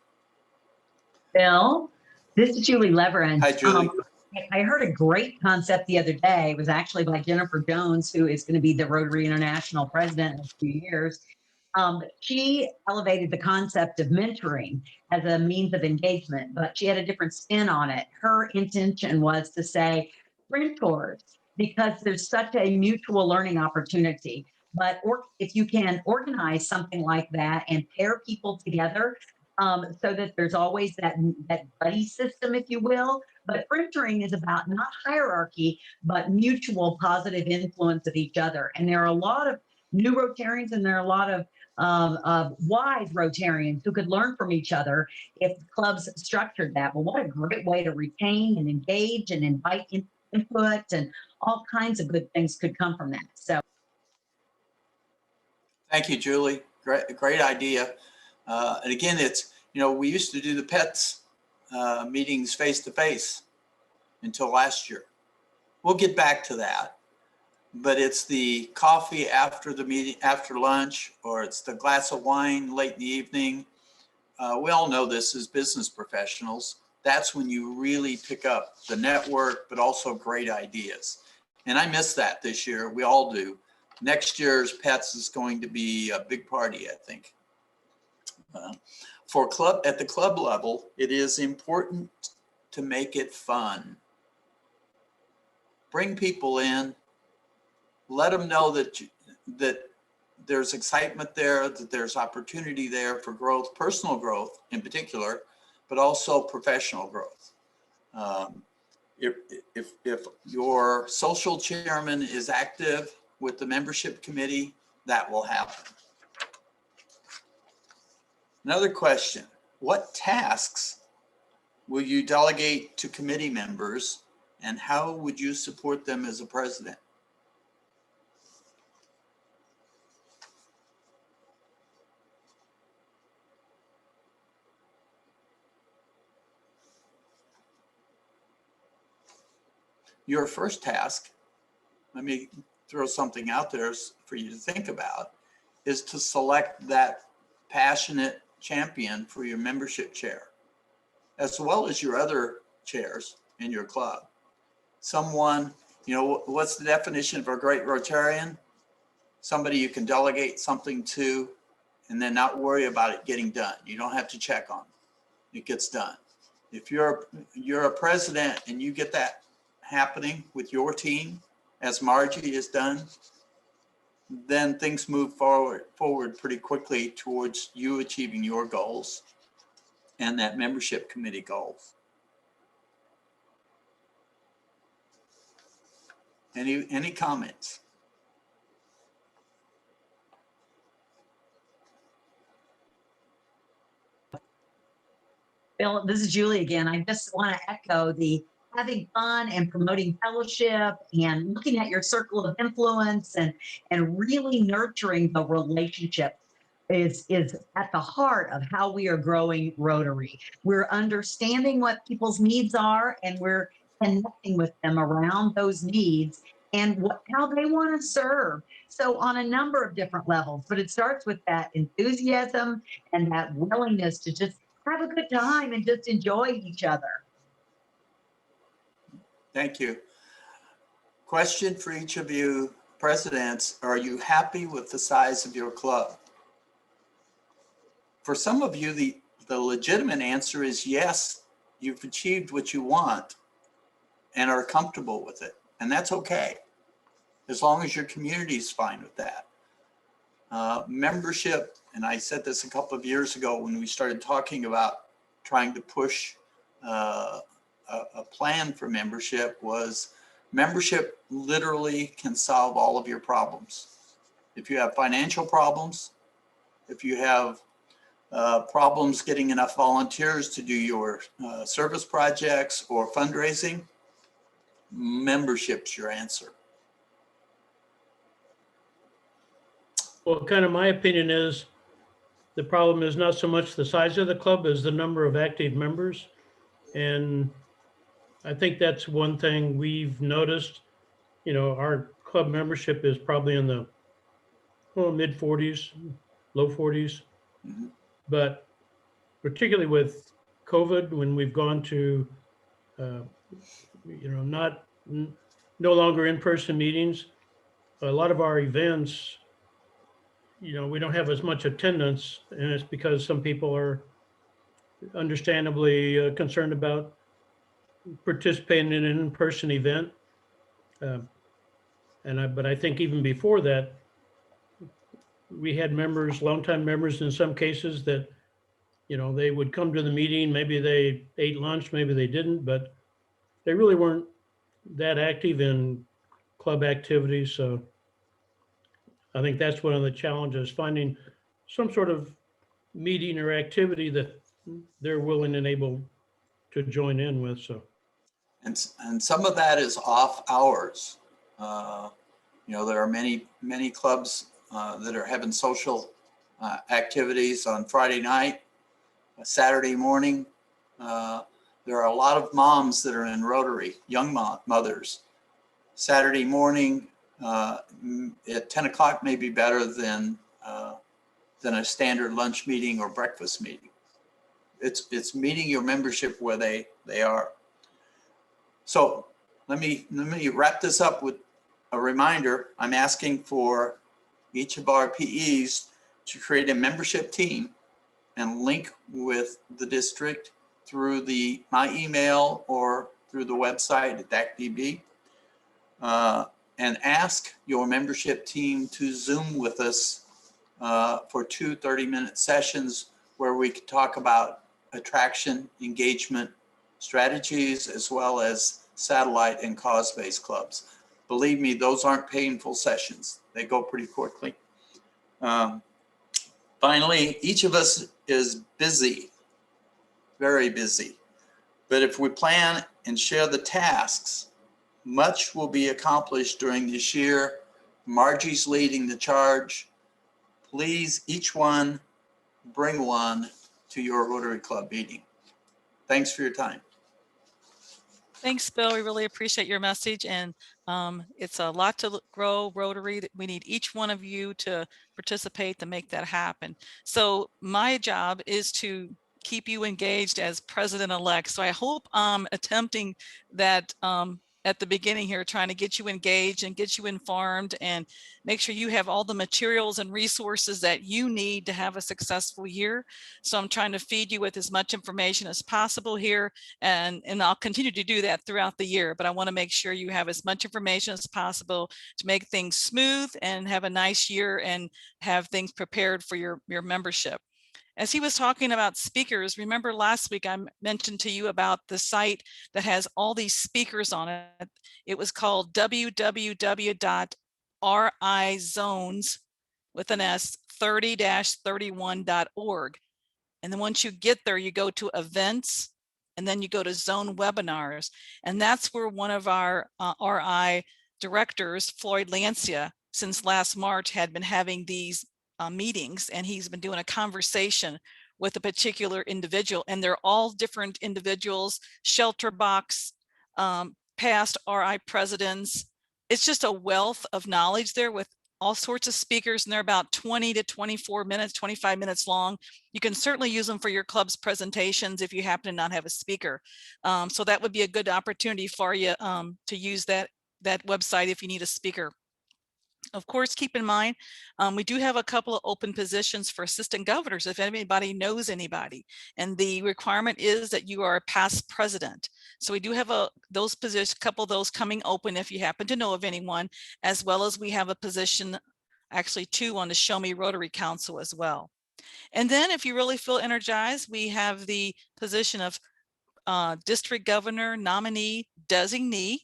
Bill, this is Julie Leverin. Hi, Julie. I heard a great concept the other day. It was actually by Jennifer Jones, who is going to be the Rotary International president in a few years. She elevated the concept of mentoring as a means of engagement, but she had a different spin on it. Her intention was to say mentors, because there's such a mutual learning opportunity. But if you can organize something like that and pair people together, so that there's always that buddy system, if you will. But mentoring is about not hierarchy, but mutual positive influence of each other. And there are a lot of new Rotarians, and there are a lot of wise Rotarians who could learn from each other if clubs structured that. But what a great way to retain and engage and invite input, and all kinds of good things could come from that. So, Thank you, Julie. Great idea. And again, it's, we used to do the pets meetings face to face until last year. We'll get back to that, but it's the coffee after the meeting, after lunch, or it's the glass of wine late in the evening. We all know this as business professionals. That's when you really pick up the network, but also great ideas. And I miss that this year. We all do. Next year's pets is going to be a big party, I think. At the club level, it is important to make it fun. Bring people in, let them know that there's excitement there, that there's opportunity there for growth, personal growth in particular, but also professional growth. If your social chairman is active with the membership committee, that will happen. Another question, what tasks will you delegate to committee members, and how would you support them as a president? Your first task, let me throw something out there for you to think about, is to select that passionate champion for your membership chair, as well as your other chairs in your club. Someone, what's the definition of a great Rotarian? Somebody you can delegate something to and then not worry about it getting done. You don't have to check on it. It gets done. If you're a president and you get that happening with your team, as Margie has done, then things move forward pretty quickly towards you achieving your goals and that membership committee goals. Any comments? Bill, this is Julie again. I just want to echo the having fun and promoting fellowship and looking at your circle of influence and really nurturing the relationship is at the heart of how we are growing Rotary. We're understanding what people's needs are, and we're connecting with them around those needs and how they want to serve. So on a number of different levels, but it starts with that enthusiasm and that willingness to just have a good time and just enjoy each other. Thank you. Question for each of you presidents. Are you happy with the size of your club? For some of you, the legitimate answer is yes, you've achieved what you want and are comfortable with it. And that's okay, as long as your community is fine with that. Membership, and I said this a couple of years ago when we started talking about trying to push a plan for membership, was membership literally can solve all of your problems. If you have financial problems, if you have problems getting enough volunteers to do your service projects or fundraising, membership's your answer. Well, kind of my opinion is the problem is not so much the size of the club as the number of active members. And I think that's one thing we've noticed. You know, our club membership is probably in the mid 40s, low 40s. Mhm. But particularly with COVID, when we've gone to, no longer in-person meetings, a lot of our events, we don't have as much attendance, and it's because some people are understandably concerned about participating in an in-person event. But I think even before that, we had members, longtime members in some cases that, they would come to the meeting, maybe they ate lunch, maybe they didn't, but they really weren't that active in club activities. So I think that's one of the challenges, finding some sort of meeting or activity that they're willing and able to join in with. So, and some of that is off hours. There are many clubs that are having social activities on Friday night, Saturday morning. There are a lot of moms that are in Rotary, young mothers. Saturday morning at 10 o'clock may be better than a standard lunch meeting or breakfast meeting. It's meeting your membership where they are. So let me wrap this up with a reminder. I'm asking for each of our PEs to create a membership team and link with the district through my email or through the website at DACDB, and ask your membership team to Zoom with us for 2 30-minute sessions where we could talk about attraction, engagement strategies, as well as satellite and cause-based clubs. Believe me, those aren't painful sessions. They go pretty quickly. Finally, each of us is busy, very busy. But if we plan and share the tasks, much will be accomplished during this year. Margie's leading the charge. Please, each one, bring one to your Rotary Club meeting. Thanks for your time. Thanks, Bill. We really appreciate your message, and it's a lot to grow Rotary. We need each one of you to participate to make that happen. So my job is to keep you engaged as president-elect. So I hope I'm attempting that at the beginning here, trying to get you engaged and get you informed and make sure you have all the materials and resources that you need to have a successful year. So I'm trying to feed you with as much information as possible here, and I'll continue to do that throughout the year, but I want to make sure you have as much information as possible to make things smooth and have a nice year and have things prepared for your membership. As he was talking about speakers, remember last week I mentioned to you about the site that has all these speakers on it. It was called www.rizones with an S 30-31.org. And then once you get there, you go to events, and then you go to zone webinars. And that's where one of our RI directors, Floyd Lancia, since last March had been having these meetings, and he's been doing a conversation with a particular individual, and they're all different individuals, shelter box, past RI presidents. It's just a wealth of knowledge there with all sorts of speakers, and they're about 20 to 24 minutes, 25 minutes long. You can certainly use them for your club's presentations if you happen to not have a speaker. So that would be a good opportunity for you to use that website if you need a speaker. Of course, keep in mind, we do have a couple of open positions for assistant governors if anybody knows anybody. And the requirement is that you are a past president. So we do have those positions, a couple of those coming open if you happen to know of anyone, as well as we have a position, actually 2 on the Show Me Rotary Council as well. And then if you really feel energized, we have the position of district governor nominee designee.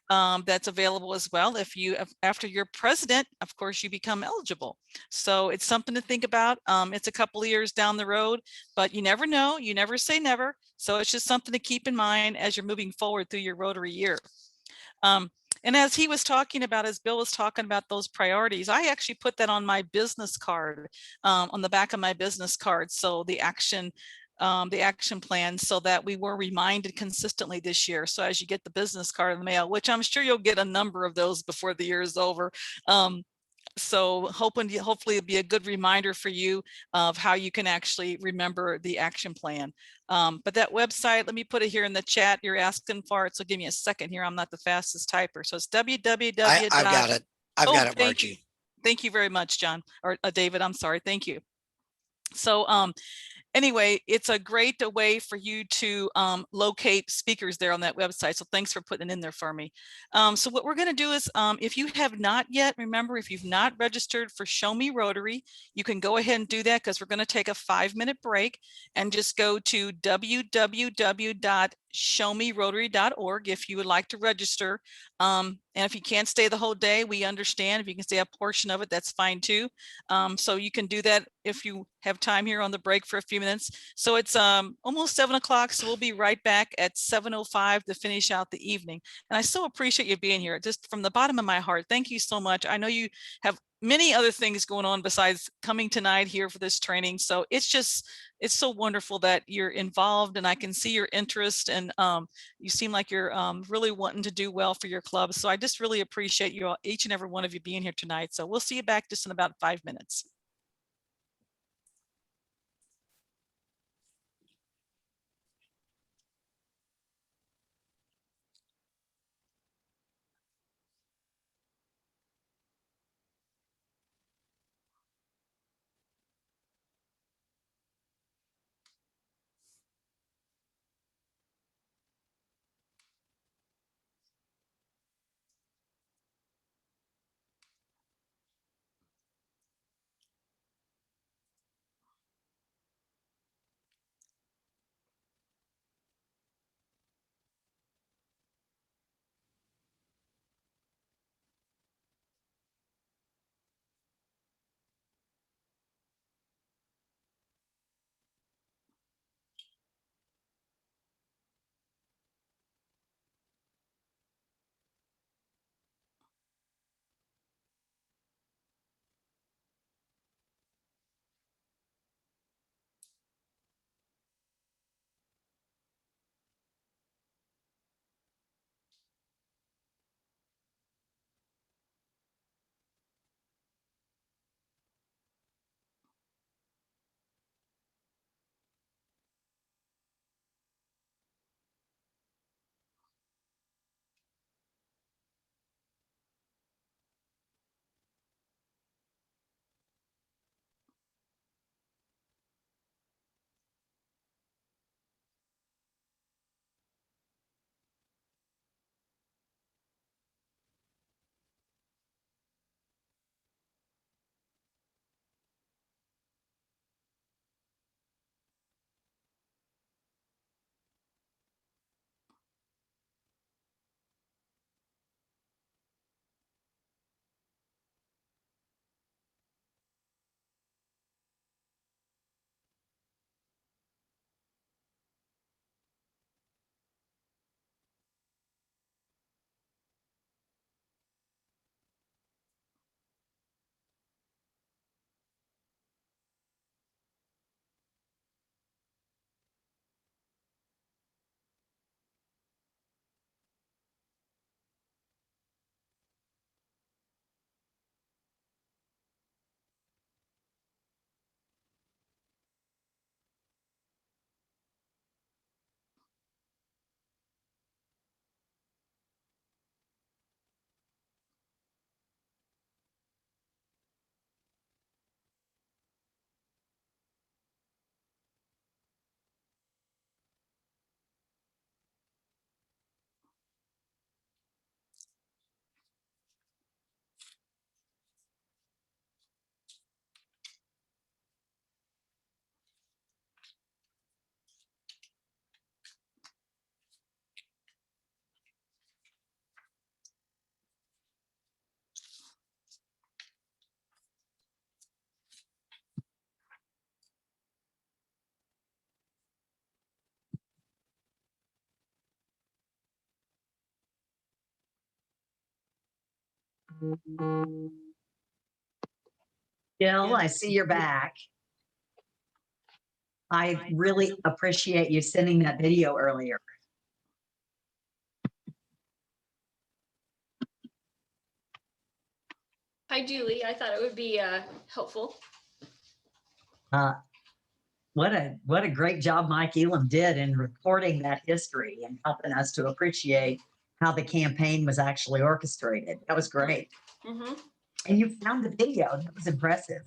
That's available as well. If you, after you're president, of course, you become eligible. So it's something to think about. It's a couple of years down the road, but you never know. You never say never. So it's just something to keep in mind as you're moving forward through your Rotary year. And as he was talking about, as Bill was talking about those priorities, I actually put that on my business card, on the back of my business card. So the action plan, so that we were reminded consistently this year. So as you get the business card in the mail, which I'm sure you'll get a number of those before the year is over. So hopefully it'll be a good reminder for you of how you can actually remember the action plan. But that website, let me put it here in the chat. You're asking for it, so give me a second here. I'm not the fastest typer. So it's www. I've got it. I've got it, Thank you. Margie. Thank you very much, John, or David. I'm sorry. Thank you. So anyway, it's a great way for you to locate speakers there on that website. So thanks for putting it in there for me. So what we're going to do is, if you have not yet, remember, if you've not registered for Show Me Rotary, you can go ahead and do that, because we're going to take a 5-minute break and just go to www.showmerotary.org if you would like to register. And if you can't stay the whole day, we understand. If you can stay a portion of it, that's fine too. So you can do that if you have time here on the break for a few minutes. So it's almost 7 o'clock. So we'll be right back at 7:05 to finish out the evening. And I so appreciate you being here, just from the bottom of my heart. Thank you so much. I know you have many other things going on besides coming tonight here for this training. So it's so wonderful that you're involved, and I can see your interest, and you seem like you're really wanting to do well for your club. So I just really appreciate you all, each and every one of you, being here tonight. So we'll see you back just in about 5 minutes. Jill, I see you're back. I really appreciate you sending that video earlier. Hi, Julie. I thought it would be helpful. What a great job Mike Elam did in recording that history and helping us to appreciate how the campaign was actually orchestrated. That was great. Mm-hmm. And you found the video. That was impressive.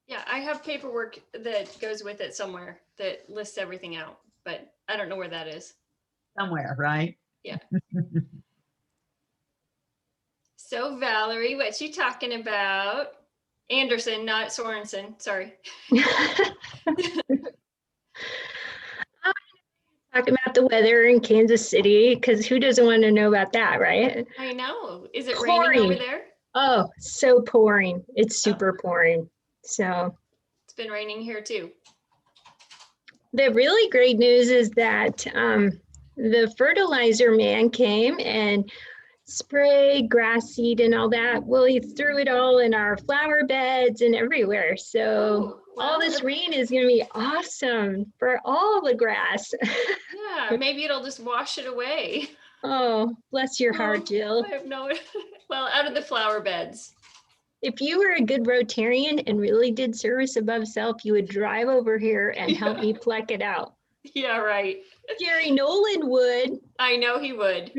Yeah, I have paperwork that goes with it somewhere that lists everything out, but I don't know where that is. Somewhere, right? Yeah. So Valerie, what you talking about? Anderson, not Sorensen. Sorry. Talking about the weather in Kansas City, because who doesn't want to know about that, right? I know. Is it raining over there? Oh, so pouring. It's super pouring. So it's been raining here too. The really great news is that the fertilizer man came and sprayed grass seed and all that. Well, he threw it all in our flower beds and everywhere. So all this rain is going to be awesome for all the grass. Yeah, maybe it'll just wash it away. Oh, bless your heart, Jill. I have no, well, out of the flower beds. If you were a good Rotarian and really did service above self, you would drive over here and help me pluck it out. Yeah, right. Jerry Nolan would. I know he would.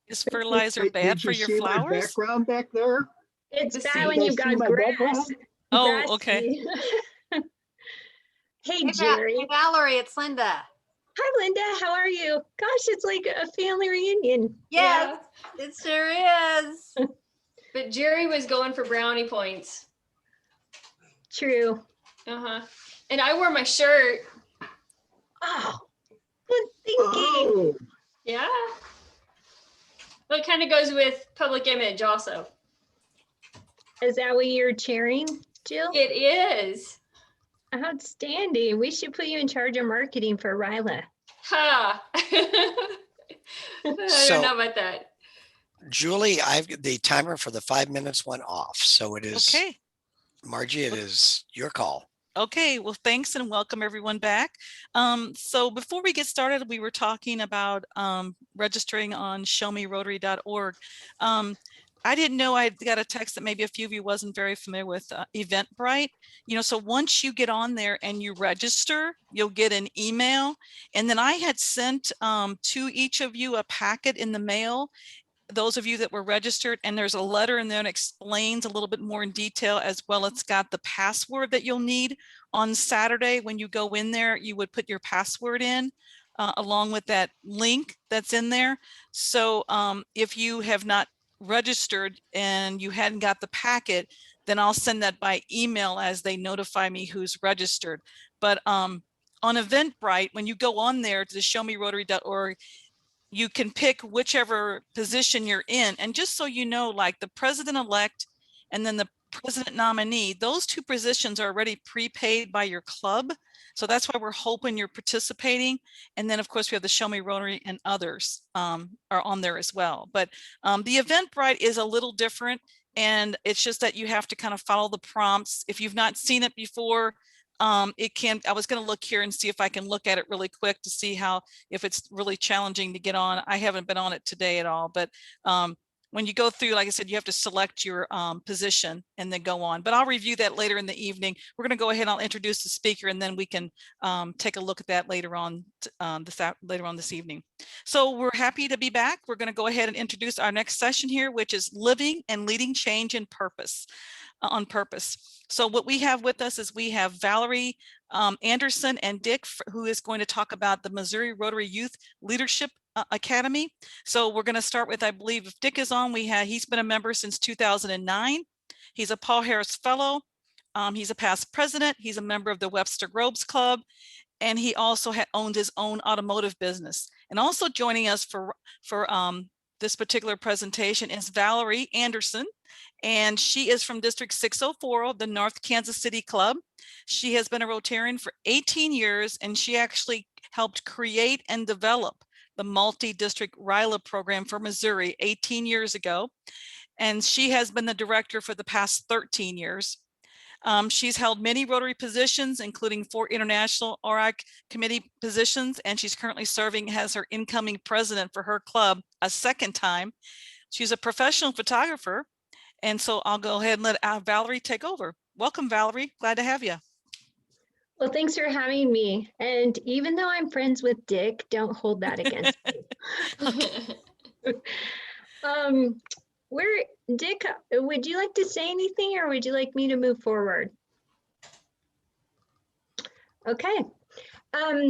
Is fertilizer bad for your flowers? Background back there? It's bad when you've got grass. Oh, okay. Hey, Jerry. Hey, Valerie, it's Linda. Hi, Linda. How are you? Gosh, it's like a family reunion. Yes, it sure is. But Jerry was going for brownie points. True. Uh-huh. And I wore my shirt. Oh, good thinking. Oh. Yeah. Well, it kind of goes with public image also. Is that what you're cheering, Jill? It is. Outstanding. We should put you in charge of marketing for Ryla. Ha. I don't know about that. Julie, the timer for the 5 minutes went off. So it is, okay. Margie, it is your call. Okay, well, thanks and welcome everyone back. So before we get started, we were talking about registering on showmerotary.org. I didn't know I got a text that maybe a few of you wasn't very familiar with Eventbrite. You know, so once you get on there and you register, you'll get an email. And then I had sent to each of you a packet in the mail, those of you that were registered, and there's a letter in there that explains a little bit more in detail, as well. It's got the password that you'll need on Saturday. When you go in there, you would put your password in along with that link that's in there. So if you have not registered and you hadn't got the packet, then I'll send that by email as they notify me who's registered. But on Eventbrite, when you go on there to showmerotary.org, you can pick whichever position you're in. And just so you know, like the president-elect and then the president nominee, those two positions are already prepaid by your club. So that's why we're hoping you're participating. And then of course we have the Show Me Rotary and others are on there as well. But the Eventbrite is a little different, and it's just that you have to kind of follow the prompts. If you've not seen it before, I was going to look here and see if I can look at it really quick to see if it's really challenging to get on. I haven't been on it today at all, but when you go through, like I said, you have to select your position and then go on. But I'll review that later in the evening. We're going to go ahead and I'll introduce the speaker, and then we can take a look at that later on this evening. So we're happy to be back. We're going to go ahead and introduce our next session here, which is Living and Leading Change in Purpose. On purpose. So what we have with us is we have Valerie Anderson and Dick, who is going to talk about the Missouri Rotary Youth Leadership Academy. So we're going to start with, I believe if Dick is on, he's been a member since 2009. He's a Paul Harris Fellow. He's a past president. He's a member of the Webster Groves Club. And he also owned his own automotive business. And also joining us for this particular presentation is Valerie Anderson, and she is from District 604 of the North Kansas City Club. She has been a Rotarian for 18 years, and she actually helped create and develop the multi-district RILA program for Missouri 18 years ago. and she has been the director for the past 13 years. She's held many Rotary positions, including 4 international ORAC committee positions, and she's currently serving as her incoming president for her club a second time. She's a professional photographer, and so I'll go ahead and let Valerie take over. Welcome, Valerie. Glad to have you. Well, thanks for having me. And even though I'm friends with Dick, don't hold that against me. Dick, would you like to say anything, or would you like me to move forward? Okay.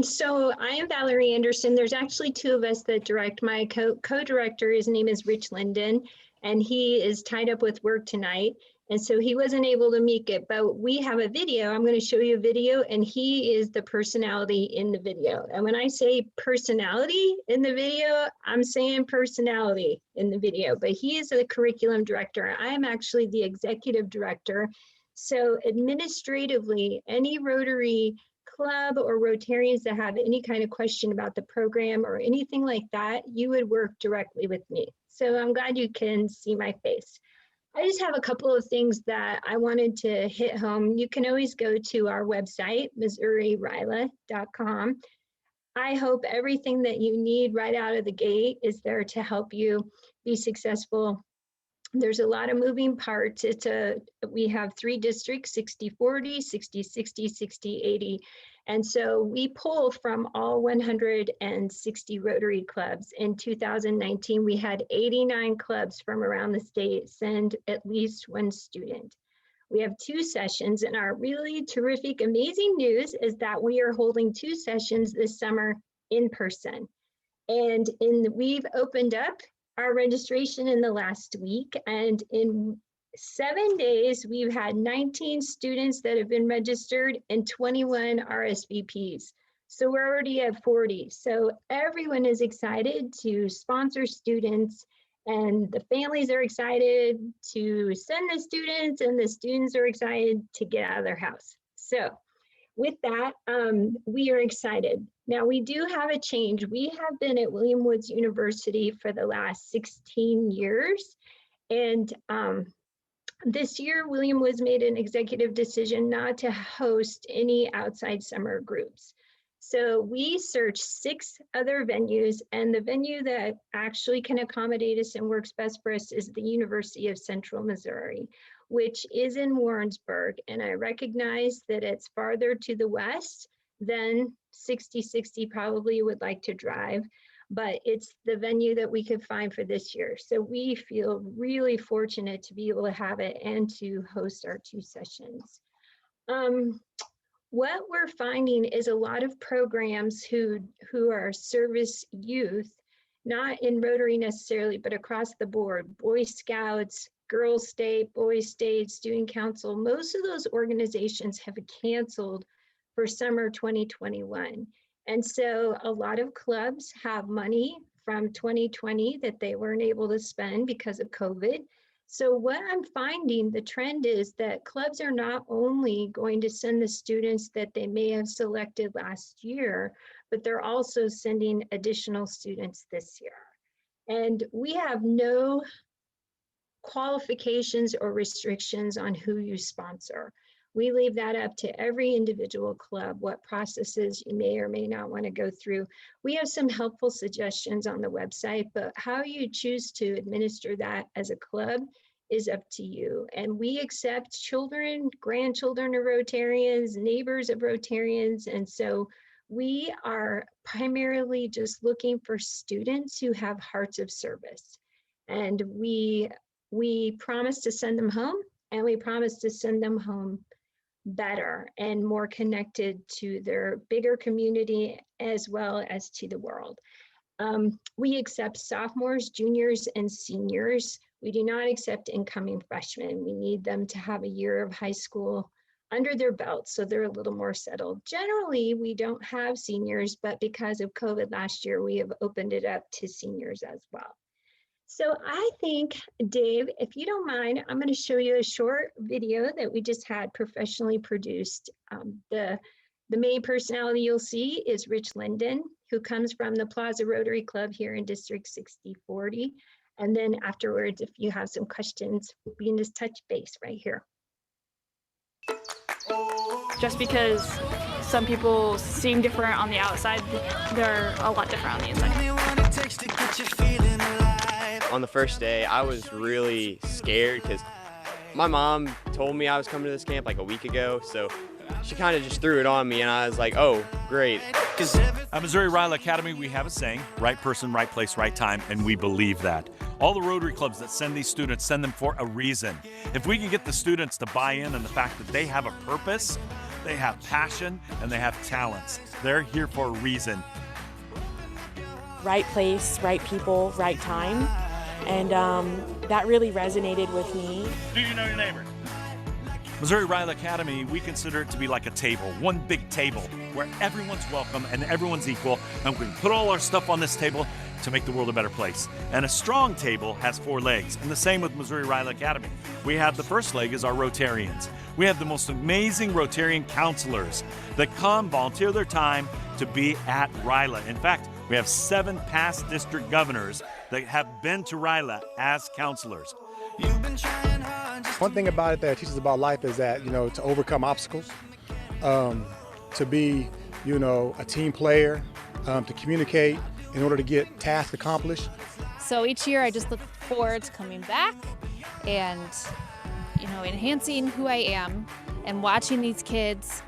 So I am Valerie Anderson. There's actually 2 of us that direct. My co-director, his name is Rich Linden, and he is tied up with work tonight. And so he wasn't able to make it, but we have a video. I'm going to show you a video, and he is the personality in the video. And when I say personality in the video, I'm saying personality in the video, but he is the curriculum director. I am actually the executive director. So administratively, any Rotary club or Rotarians that have any kind of question about the program or anything like that, you would work directly with me. So I'm glad you can see my face. I just have a couple of things that I wanted to hit home. You can always go to our website, MissouriRILA.com. I hope everything that you need right out of the gate is there to help you be successful. There's a lot of moving parts. We have 3 districts, 60-40, 60-60, 60-80. And so we pull from all 160 Rotary clubs. In 2019, we had 89 clubs from around the state send at least 1 student. We have 2 sessions, and our really terrific, amazing news is that we are holding 2 sessions this summer in person. And we've opened up our registration in the last week, and in 7 days, we've had 19 students that have been registered and 21 RSVPs. So we're already at 40. So everyone is excited to sponsor students, and the families are excited to send the students, and the students are excited to get out of their house. So with that, we are excited. Now we do have a change. We have been at William Woods University for the last 16 years. And this year, William Woods made an executive decision not to host any outside summer groups. So we searched 6 other venues, and the venue that actually can accommodate us and works best for us is the University of Central Missouri, which is in Warrensburg. And I recognize that it's farther to the west than 60-60 probably would like to drive, but it's the venue that we could find for this year. So we feel really fortunate to be able to have it and to host our 2 sessions. What we're finding is a lot of programs who are service youth, not in Rotary necessarily, but across the board, Boy Scouts, Girls State, Boys State, Student Council, most of those organizations have canceled for summer 2021. And so a lot of clubs have money from 2020 that they weren't able to spend because of COVID. So what I'm finding, the trend is that clubs are not only going to send the students that they may have selected last year, but they're also sending additional students this year. And we have no qualifications or restrictions on who you sponsor. We leave that up to every individual club, what processes you may or may not want to go through. We have some helpful suggestions on the website, but how you choose to administer that as a club is up to you. And we accept children, grandchildren of Rotarians, neighbors of Rotarians. And so we are primarily just looking for students who have hearts of service. And we promise to send them home, and we promise to send them home better and more connected to their bigger community as well as to the world. We accept sophomores, juniors, and seniors. We do not accept incoming freshmen. We need them to have a year of high school under their belt so they're a little more settled. Generally, we don't have seniors, but because of COVID last year, we have opened it up to seniors as well. So I think, Dave, if you don't mind, I'm going to show you a short video that we just had professionally produced. The main personality you'll see is Rich Linden, who comes from the Plaza Rotary Club here in District 6040. And then afterwards, if you have some questions, we can just touch base right here. Just because some people seem different on the outside, they're a lot different on the inside. On the first day, I was really scared because my mom told me I was coming to this camp like a week ago, so she kind of just threw it on me, and I was like, oh, great. At Missouri Ryla Academy, we have a saying, right person, right place, right time, and we believe that. All the Rotary clubs that send these students send them for a reason. If we can get the students to buy in on the fact that they have a purpose, they have passion, and they have talents, they're here for a reason. Right place, right people, right time. And that really resonated with me. Do you know your neighbor? Missouri Ryla Academy, we consider it to be like a table, one big table where everyone's welcome and everyone's equal, and we can put all our stuff on this table to make the world a better place. And a strong table has 4 legs, and the same with Missouri Ryla Academy. We have the first leg is our Rotarians. We have the most amazing Rotarian counselors that come volunteer their time to be at Ryla. In fact, we have 7 past district governors that have been to Ryla as counselors. One thing about it that teaches about life is that, to overcome obstacles, to be, a team player, to communicate in order to get tasks accomplished. So each year I just look forward to coming back and, enhancing who I am and watching these kids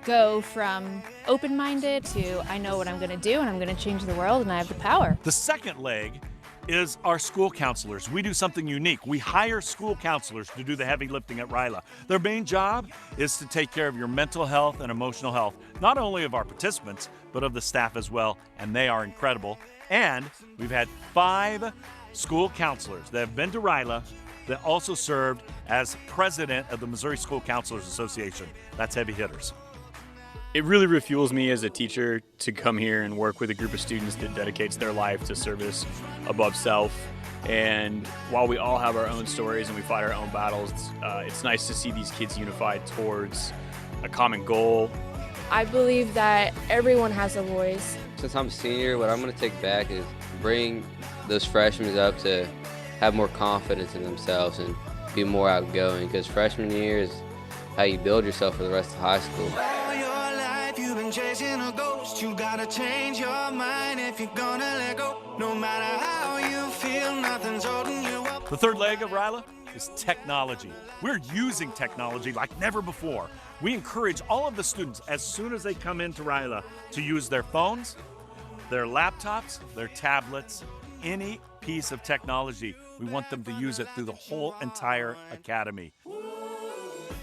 go from open-minded to I know what I'm going to do and I'm going to change the world and I have the power. The second leg is our school counselors. We do something unique. We hire school counselors to do the heavy lifting at Ryla. Their main job is to take care of your mental health and emotional health, not only of our participants, but of the staff as well, and they are incredible. And we've had 5 school counselors that have been to Ryla that also served as president of the Missouri School Counselors Association. That's heavy hitters. It really refuels me as a teacher to come here and work with a group of students that dedicates their life to service above self. And while we all have our own stories and we fight our own battles, it's nice to see these kids unified towards a common goal. I believe that everyone has a voice. Since I'm a senior, what I'm going to take back is bring those freshmen up to have more confidence in themselves and be more outgoing, because freshman year is how you build yourself for the rest of high school. You've been chasing a ghost. You gotta change your mind if you're gonna let go. No matter how you feel, nothing's holding you up. The third leg of Ryla is technology. We're using technology like never before. We encourage all of the students, as soon as they come into Ryla, to use their phones, their laptops, their tablets, any piece of technology. We want them to use it through the whole entire academy.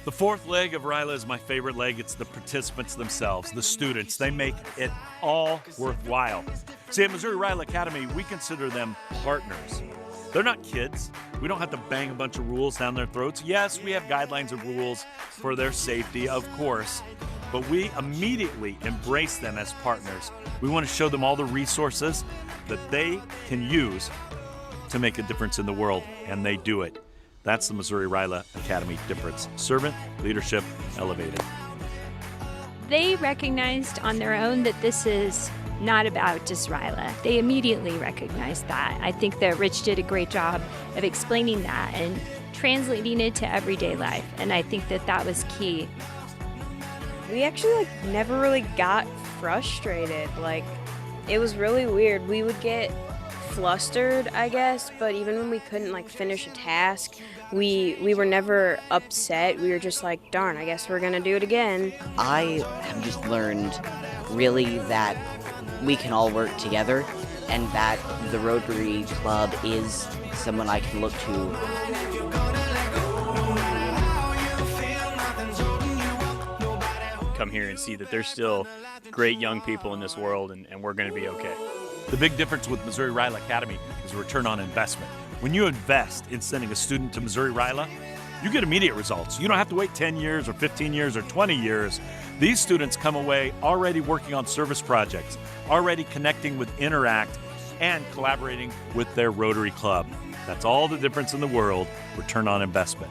The fourth leg of Ryla is my favorite leg. It's the participants themselves, the students. They make it all worthwhile. See, at Missouri Ryla Academy, we consider them partners. They're not kids. We don't have to bang a bunch of rules down their throats. Yes, we have guidelines and rules for their safety, of course, but we immediately embrace them as partners. We want to show them all the resources that they can use to make a difference in the world, and they do it. That's the Missouri Ryla Academy difference. Servant, leadership, elevated. They recognized on their own that this is not about just Ryla. They immediately recognized that. I think that Rich did a great job of explaining that and translating it to everyday life. And I think that that was key. We actually never really got frustrated. It was really weird. We would get flustered, I guess, but even when we couldn't finish a task, we were never upset. We were just like, darn, I guess we're gonna do it again. I have just learned really that we can all work together and that the Rotary Club is someone I can look to. Come here and see that there's still great young people in this world, and we're going to be okay. The big difference with Missouri Ryla Academy is return on investment. When you invest in sending a student to Missouri Ryla, you get immediate results. You don't have to wait 10 years or 15 years or 20 years. These students come away already working on service projects, already connecting with Interact, and collaborating with their Rotary Club. That's all the difference in the world, return on investment.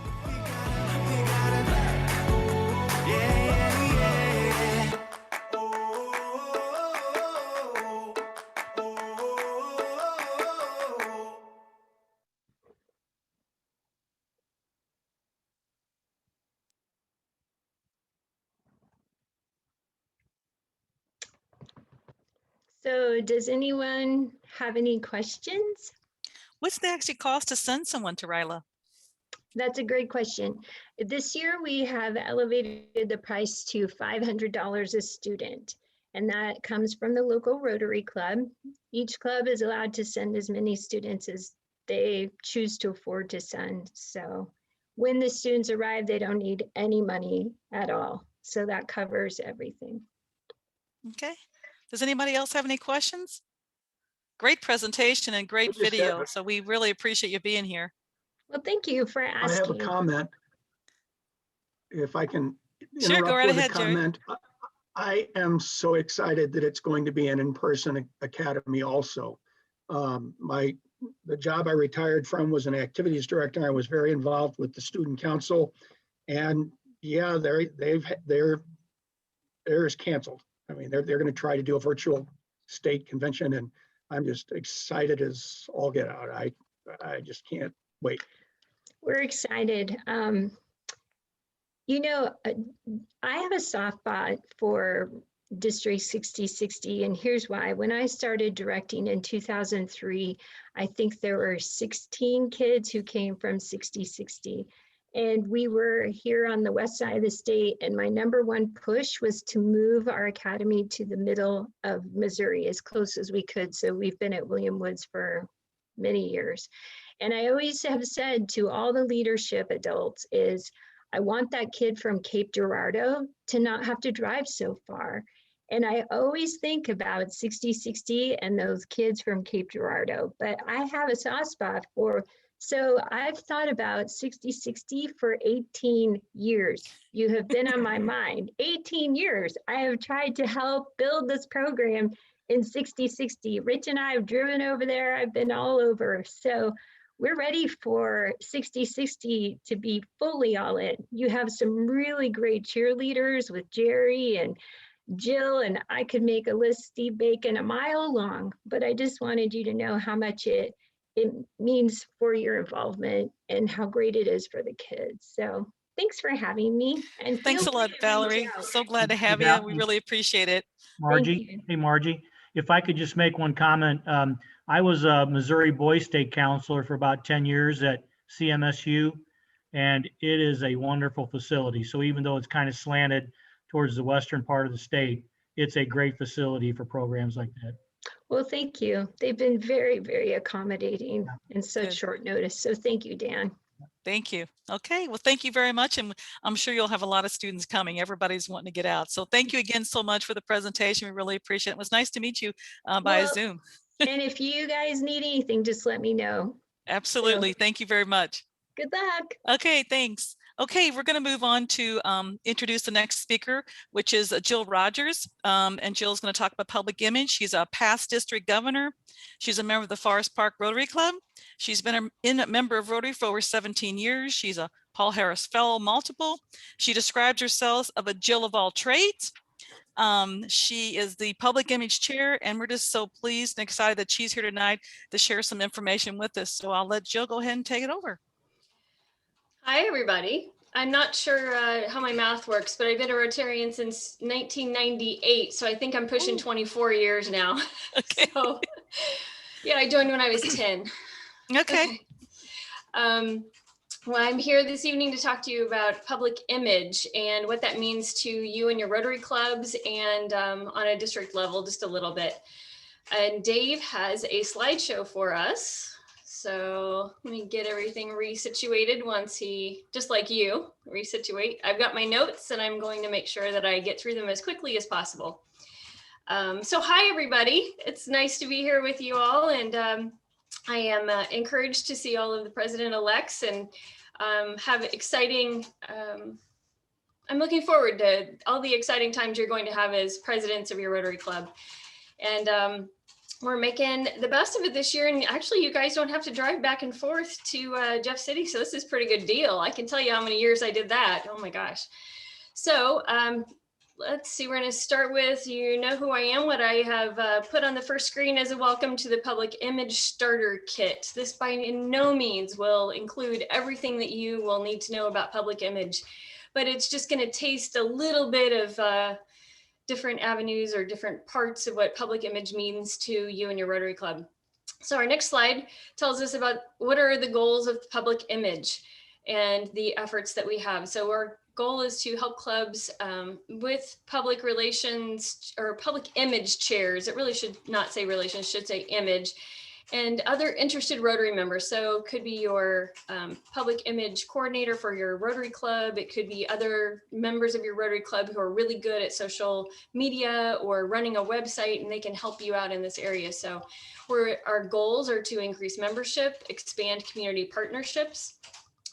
So does anyone have any questions? What's the actual cost to send someone to RILA? That's a great question. This year we have elevated the price to $500 a student, and that comes from the local Rotary Club. Each club is allowed to send as many students as they choose to afford to send. So when the students arrive, they don't need any money at all. So that covers everything. Okay. Does anybody else have any questions? Great presentation and great video. So we really appreciate you being here. Well, thank you for asking. I have a comment. If I can Sure, go interrupt right with ahead, a Jerry. comment. I am so excited that it's going to be an in-person academy also. The job I retired from was an activities director. I was very involved with the student council, and yeah, theirs canceled. I mean, they're going to try to do a virtual state convention, and I'm just excited as all get out. I just can't wait. We're excited. You know, I have a soft spot for District 6060, and here's why. When I started directing in 2003, I think there were 16 kids who came from 6060. And we were here on the west side of the state, and my number one push was to move our academy to the middle of Missouri as close as we could. So we've been at William Woods for many years. And I always have said to all the leadership adults is, I want that kid from Cape Girardeau to not have to drive so far. And I always think about 6060 and those kids from Cape Girardeau, but I have a soft spot for, so I've thought about 6060 for 18 years. You have been on my mind. 18 years. I have tried to help build this program in 6060. Rich and I have driven over there. I've been all over. So we're ready for 6060 to be fully all in. You have some really great cheerleaders with Jerry and Jill, and I could make a list, Steve Bacon, a mile long, but I just wanted you to know how much it means for your involvement and how great it is for the kids. So thanks for having me. And Thanks a lot, Valerie. So glad to have you. We really appreciate it. Margie, hey Margie, if I could just make one comment. I was a Missouri Boys State Counselor for about 10 years at CMSU, and it is a wonderful facility. So even though it's kind of slanted towards the western part of the state, it's a great facility for programs like that. Well, thank you. They've been very, very accommodating in such short notice. So thank you, Dan. Thank you. Okay, well, thank you very much. And I'm sure you'll have a lot of students coming. Everybody's wanting to get out. So thank you again so much for the presentation. We really appreciate it. It was nice to meet you by Zoom. And if you guys need anything, just let me know. Absolutely. Thank you very much. Good luck. Okay, thanks. Okay, we're going to move on to introduce the next speaker, which is Jill Rogers. And Jill's going to talk about public image. She's a past district governor. She's a member of the Forest Park Rotary Club. She's been a member of Rotary for over 17 years. She's a Paul Harris Fellow multiple. She describes herself as a Jill of all trades. She is the public image chair, and we're just so pleased and excited that she's here tonight to share some information with us. So I'll let Jill go ahead and take it over. Hi, everybody. I'm not sure how my math works, but I've been a Rotarian since 1998. So I think I'm pushing 24 years now. Okay. So, yeah, I joined when I was 10. Okay. Well, I'm here this evening to talk to you about public image and what that means to you and your Rotary clubs and on a district level, just a little bit. And Dave has a slideshow for us. So let me get everything resituated once he, just like you, resituate. I've got my notes and I'm going to make sure that I get through them as quickly as possible. So hi, everybody. It's nice to be here with you all. And I am encouraged to see all of the president-elects and have exciting, I'm looking forward to all the exciting times you're going to have as presidents of your Rotary Club. And we're making the best of it this year. And actually, you guys don't have to drive back and forth to Jeff City. So this is a pretty good deal. I can tell you how many years I did that. Oh my gosh. So let's see, we're going to start with, you know who I am, what I have put on the first screen as a welcome to the Public Image Starter Kit. This by no means will include everything that you will need to know about public image, but it's just going to taste a little bit of different avenues or different parts of what public image means to you and your Rotary Club. So our next slide tells us about what are the goals of public image and the efforts that we have. So our goal is to help clubs with public relations or public image chairs. It really should not say relations, should say image, and other interested Rotary members. So it could be your public image coordinator for your Rotary Club. It could be other members of your Rotary Club who are really good at social media or running a website, and they can help you out in this area. So our goals are to increase membership, expand community partnerships,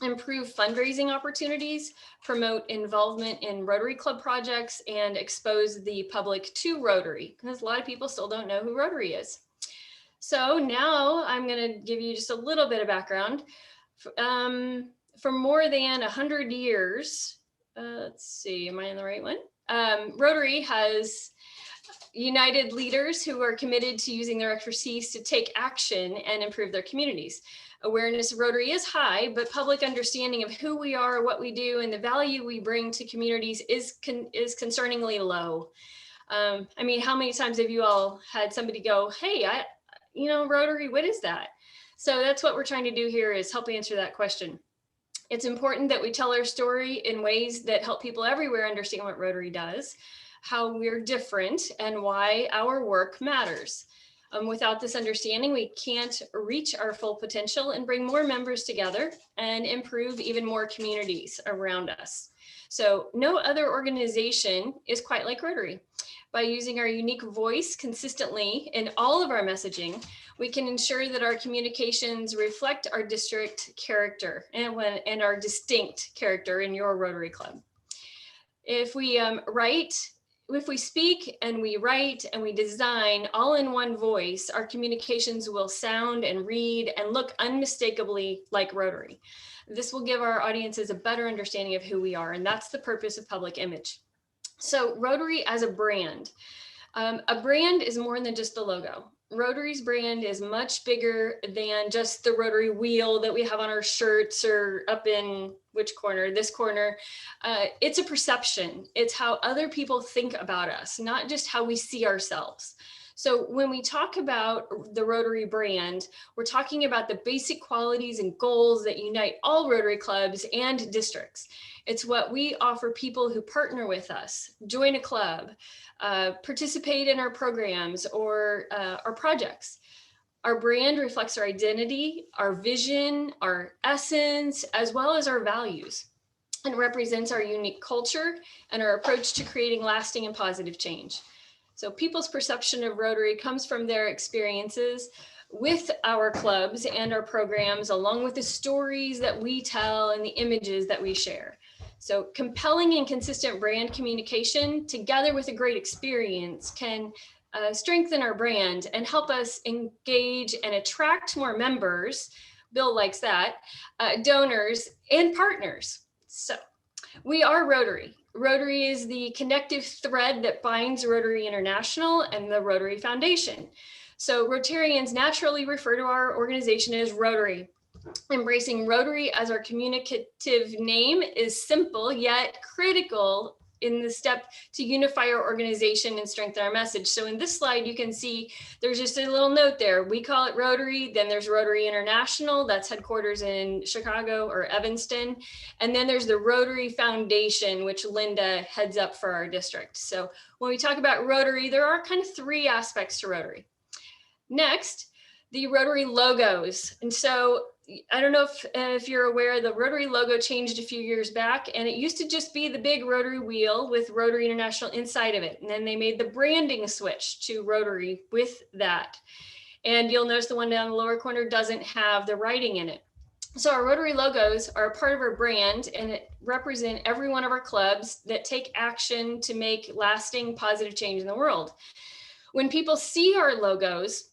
improve fundraising opportunities, promote involvement in Rotary Club projects, and expose the public to Rotary, because a lot of people still don't know who Rotary is. So now I'm going to give you just a little bit of background. For more than 100 years, let's see, am I in the right one? Rotary has united leaders who are committed to using their expertise to take action and improve their communities. Awareness of Rotary is high, but public understanding of who we are, what we do, and the value we bring to communities is concerningly low. I mean, how many times have you all had somebody go, hey, Rotary, what is that? So that's what we're trying to do here, is help answer that question. It's important that we tell our story in ways that help people everywhere understand what Rotary does, how we're different, and why our work matters. Without this understanding, we can't reach our full potential and bring more members together and improve even more communities around us. So no other organization is quite like Rotary. By using our unique voice consistently in all of our messaging, we can ensure that our communications reflect our district character and our distinct character in your Rotary Club. If we speak and we write and we design all in one voice, our communications will sound and read and look unmistakably like Rotary. This will give our audiences a better understanding of who we are, and that's the purpose of public image. So Rotary as a brand. A brand is more than just the logo. Rotary's brand is much bigger than just the Rotary wheel that we have on our shirts or up in which corner, this corner. It's a perception. It's how other people think about us, not just how we see ourselves. So when we talk about the Rotary brand, we're talking about the basic qualities and goals that unite all Rotary clubs and districts. It's what we offer people who partner with us, join a club, participate in our programs or our projects. Our brand reflects our identity, our vision, our essence, as well as our values, and represents our unique culture and our approach to creating lasting and positive change. So people's perception of Rotary comes from their experiences with our clubs and our programs, along with the stories that we tell and the images that we share. So compelling and consistent brand communication together with a great experience can strengthen our brand and help us engage and attract more members. Bill likes that, donors and partners. So we are Rotary. Rotary is the connective thread that binds Rotary International and the Rotary Foundation. So Rotarians naturally refer to our organization as Rotary. Embracing Rotary as our communicative name is simple yet critical in the step to unify our organization and strengthen our message. So in this slide, you can see there's just a little note there. We call it Rotary, then there's Rotary International, that's headquarters in Chicago or Evanston. And then there's the Rotary Foundation, which Linda heads up for our district. So when we talk about Rotary, there are kind of three aspects to Rotary. Next, the Rotary logos. And so I don't know if you're aware, the Rotary logo changed a few years back, and it used to just be the big Rotary wheel with Rotary International inside of it. And then they made the branding switch to Rotary with that. And you'll notice the one down in the lower corner doesn't have the writing in it. So our Rotary logos are a part of our brand, and it represent every one of our clubs that take action to make lasting positive change in the world. When people see our logos,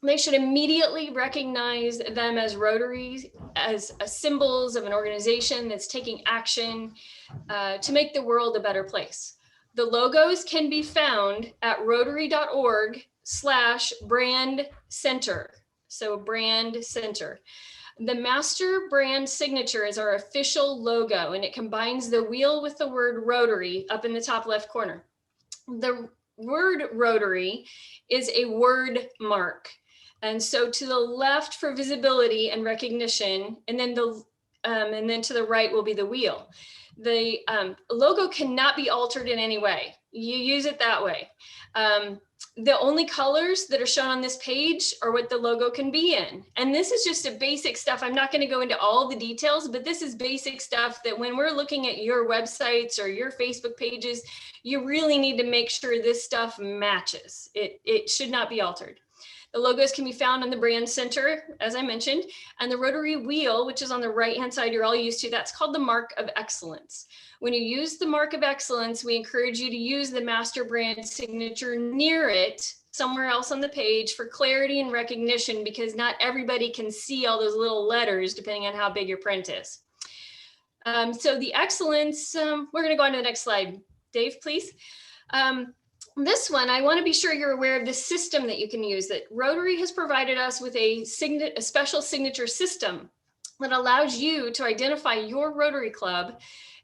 they should immediately recognize them as Rotary, as symbols of an organization that's taking action to make the world a better place. The logos can be found at rotary.org/brand center. So brand center. The master brand signature is our official logo, and it combines the wheel with the word Rotary up in the top left corner. The word Rotary is a word mark. And so to the left for visibility and recognition, and then to the right will be the wheel. The logo cannot be altered in any way. You use it that way. The only colors that are shown on this page are what the logo can be in. And this is just a basic stuff. I'm not going to go into all the details, but this is basic stuff that when we're looking at your websites or your Facebook pages, you really need to make sure this stuff matches. It should not be altered. The logos can be found on the brand center, as I mentioned, and the Rotary wheel, which is on the right-hand side, you're all used to, that's called the Mark of Excellence. When you use the Mark of Excellence, we encourage you to use the master brand signature near it, somewhere else on the page, for clarity and recognition, because not everybody can see all those little letters depending on how big your print is. So the excellence, we're going to go on to the next slide. Dave, please. This one, I want to be sure you're aware of the system that you can use, that Rotary has provided us with a special signature system that allows you to identify your Rotary Club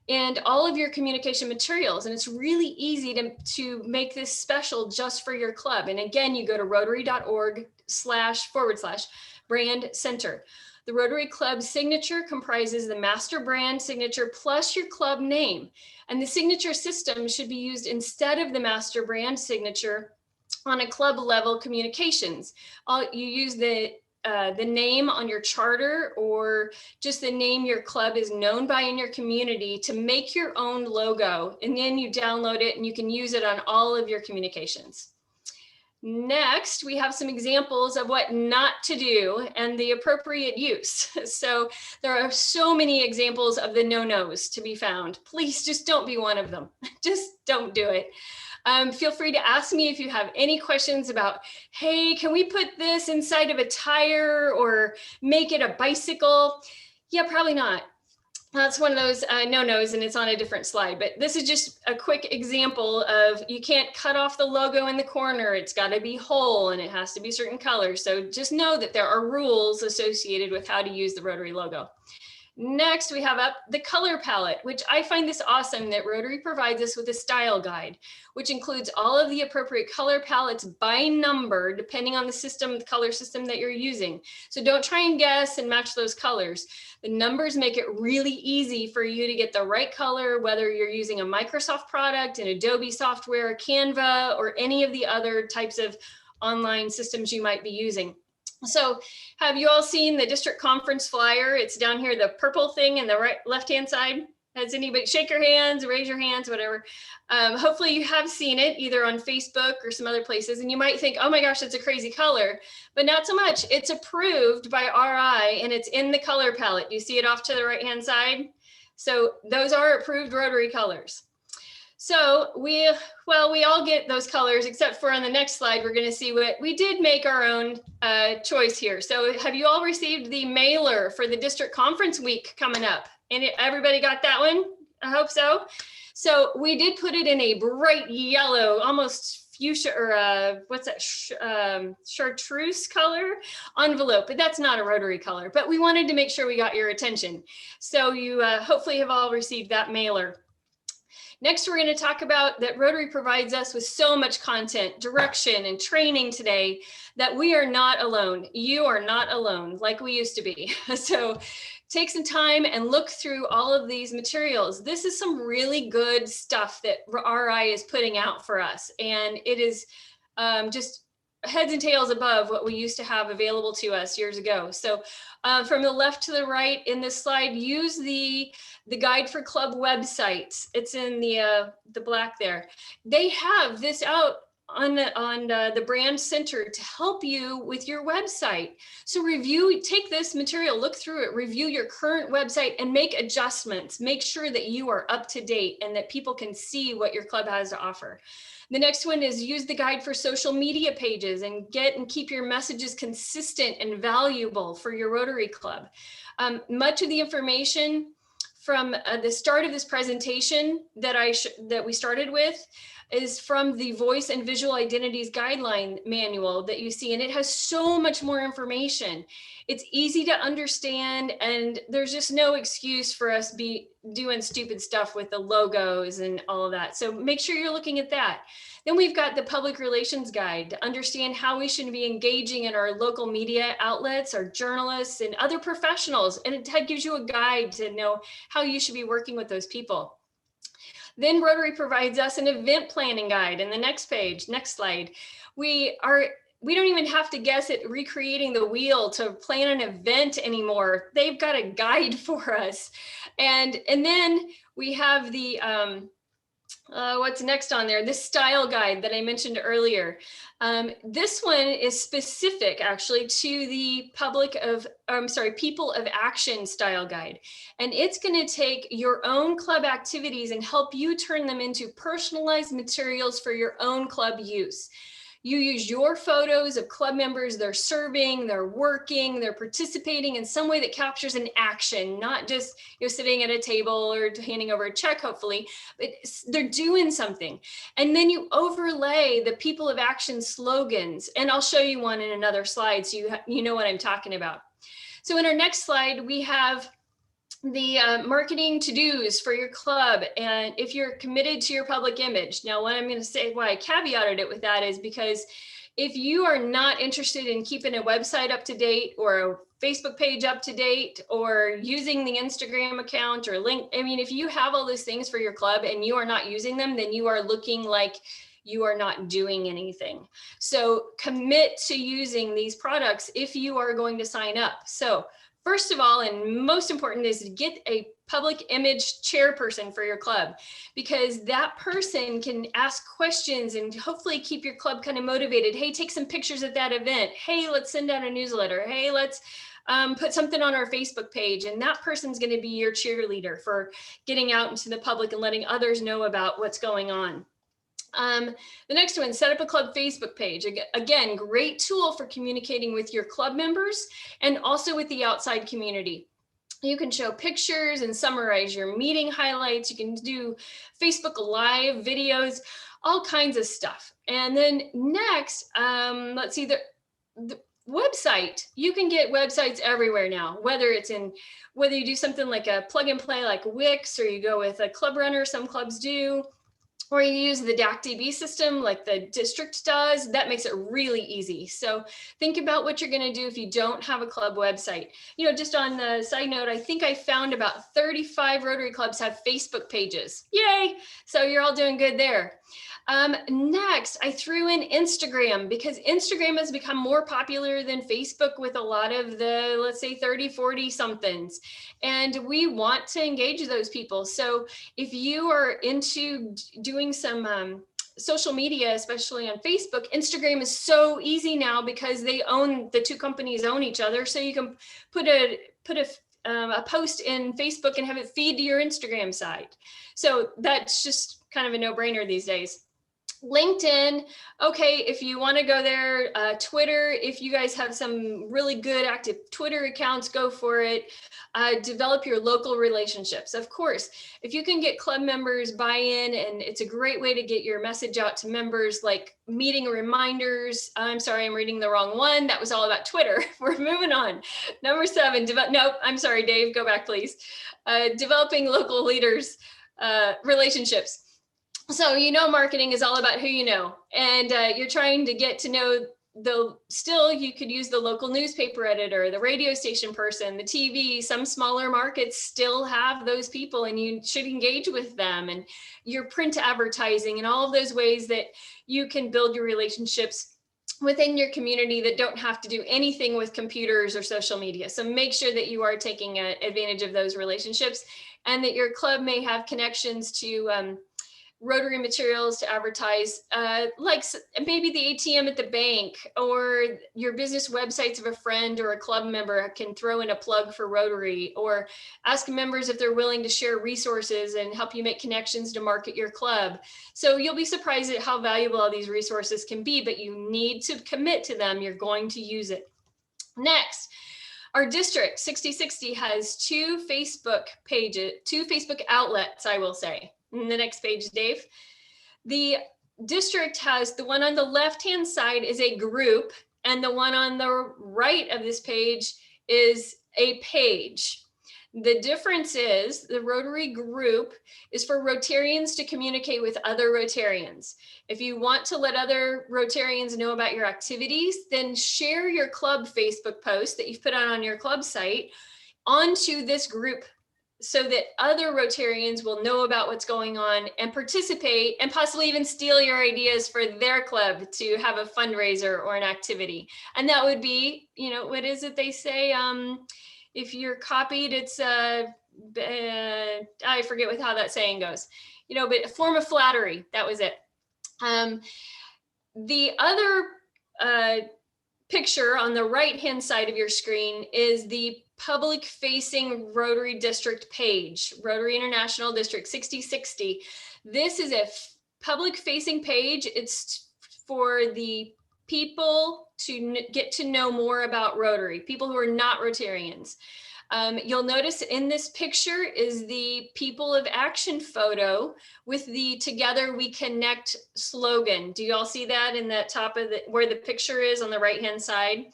and all of your communication materials. And it's really easy to make this special just for your club. And again, you go to rotary.org//brand center. The Rotary Club signature comprises the master brand signature plus your club name. And the signature system should be used instead of the master brand signature on a club level communications. You use the name on your charter or just the name your club is known by in your community to make your own logo. And then you download it and you can use it on all of your communications. Next, we have some examples of what not to do and the appropriate use. So there are so many examples of the no-nos to be found. Please just don't be one of them. Just don't do it. Feel free to ask me if you have any questions about, hey, can we put this inside of a tire or make it a bicycle? Yeah, probably not. That's one of those no-nos, and it's on a different slide, but this is just a quick example of you can't cut off the logo in the corner. It's got to be whole and it has to be certain colors. So just know that there are rules associated with how to use the Rotary logo. Next, we have up the color palette, which I find this awesome that Rotary provides us with a style guide, which includes all of the appropriate color palettes by number, depending on the color system that you're using. So don't try and guess and match those colors. The numbers make it really easy for you to get the right color, whether you're using a Microsoft product, an Adobe software, Canva, or any of the other types of online systems you might be using. So have you all seen the district conference flyer? It's down here, the purple thing in the left-hand side. Has anybody, shake your hands, raise your hands, whatever. Hopefully you have seen it either on Facebook or some other places. And you might think, oh my gosh, that's a crazy color, but not so much. It's approved by RI and it's in the color palette. You see it off to the right-hand side. So those are approved Rotary colors. So we all get those colors, except for on the next slide, we're going to see what we did make our own choice here. So have you all received the mailer for the district conference week coming up? And everybody got that one? I hope so. So we did put it in a bright yellow, almost fuchsia, or what's that, chartreuse color envelope, but that's not a Rotary color, but we wanted to make sure we got your attention. So you hopefully have all received that mailer. Next, we're going to talk about that Rotary provides us with so much content, direction, and training today that we are not alone. You are not alone like we used to be. So take some time and look through all of these materials. This is some really good stuff that RI is putting out for us. And it is just heads and tails above what we used to have available to us years ago. So from the left to the right in this slide, use the guide for club websites. It's in the black there. They have this out on the brand center to help you with your website. So take this material, look through it, review your current website and make adjustments. Make sure that you are up to date and that people can see what your club has to offer. The next one is use the guide for social media pages and keep your messages consistent and valuable for your Rotary Club. Much of the information from the start of this presentation that we started with is from the Voice and Visual Identities Guideline Manual that you see, and it has so much more information. It's easy to understand, and there's just no excuse for us be doing stupid stuff with the logos and all of that. So make sure you're looking at that. Then we've got the Public Relations Guide to understand how we should be engaging in our local media outlets, our journalists, and other professionals. And it gives you a guide to know how you should be working with those people. Then Rotary provides us an event planning guide. And the next page, next slide, we don't even have to guess at recreating the wheel to plan an event anymore. They've got a guide for us. And then we have the, what's next on there? This style guide that I mentioned earlier. This one is specific actually to the People of Action style guide. And it's going to take your own club activities and help you turn them into personalized materials for your own club use. You use your photos of club members, they're serving, they're working, they're participating in some way that captures an action, not just sitting at a table or handing over a check, hopefully, but they're doing something. And then you overlay the People of Action slogans, and I'll show you one in another slide so you know what I'm talking about. So in our next slide, we have the marketing to-dos for your club, and if you're committed to your public image. Now, what I'm going to say, why I caveated it with that is because if you are not interested in keeping a website up to date or a Facebook page up to date or using the Instagram account or link, I mean, if you have all those things for your club and you are not using them, then you are looking like you are not doing anything. So commit to using these products if you are going to sign up. So first of all, and most important, is to get a public image chairperson for your club, because that person can ask questions and hopefully keep your club kind of motivated. Hey, take some pictures at that event. Hey, let's send out a newsletter. Hey, let's put something on our Facebook page. And that person's going to be your cheerleader for getting out into the public and letting others know about what's going on. The next one, set up a club Facebook page. Again, great tool for communicating with your club members and also with the outside community. You can show pictures and summarize your meeting highlights. You can do Facebook Live videos, all kinds of stuff. And then next, let's see, the website. You can get websites everywhere now, whether you do something like a plug and play like Wix, or you go with a club runner, some clubs do, or you use the DACDB system like the district does. That makes it really easy. So think about what you're going to do if you don't have a club website. Just on the side note, I think I found about 35 Rotary clubs have Facebook pages. Yay! So you're all doing good there. Next, I threw in Instagram, because Instagram has become more popular than Facebook with a lot of the, let's say, 30, 40 somethings. And we want to engage those people. So if you are into doing some social media, especially on Facebook, Instagram is so easy now because the two companies own each other. So you can put a post in Facebook and have it feed to your Instagram site. So that's just kind of a no-brainer these days. LinkedIn, okay, if you want to go there. Twitter, if you guys have some really good active Twitter accounts, go for it. Develop your local relationships. Of course, if you can get club members buy-in, and it's a great way to get your message out to members, like meeting reminders. I'm sorry, I'm reading the wrong one. That was all about Twitter. We're moving on. Number 7, nope, I'm sorry, Dave, go back, please. Developing local leaders, relationships. So, marketing is all about who you know, and you're trying to get to know still you could use the local newspaper editor, the radio station person, the TV. Some smaller markets still have those people, and you should engage with them, and your print advertising and all of those ways that you can build your relationships within your community that don't have to do anything with computers or social media. So make sure that you are taking advantage of those relationships, and that your club may have connections to Rotary materials to advertise, like maybe the ATM at the bank, or your business websites of a friend or a club member can throw in a plug for Rotary, or ask members if they're willing to share resources and help you make connections to market your club. So you'll be surprised at how valuable all these resources can be, but you need to commit to them. You're going to use it. Next, our district 6060 has 2 Facebook pages, 2 Facebook outlets, I will say. The next page, Dave. The district has the one on the left-hand side is a group, and the one on the right of this page is a page. The difference is the Rotary group is for Rotarians to communicate with other Rotarians. If you want to let other Rotarians know about your activities, then share your club Facebook post that you've put on your club site onto this group so that other Rotarians will know about what's going on and participate, and possibly even steal your ideas for their club to have a fundraiser or an activity. And that would be, you know, what is it they say? If you're copied, it's I forget how that saying goes, you know, but a form of flattery. That was it. The other picture on the right-hand side of your screen is the public-facing Rotary District page, Rotary International District 6060. This is a public-facing page. It's for the people to get to know more about Rotary, people who are not Rotarians. You'll notice in this picture is the People of Action photo with the Together We Connect slogan. Do you all see that in that top of where the picture is on the right-hand side?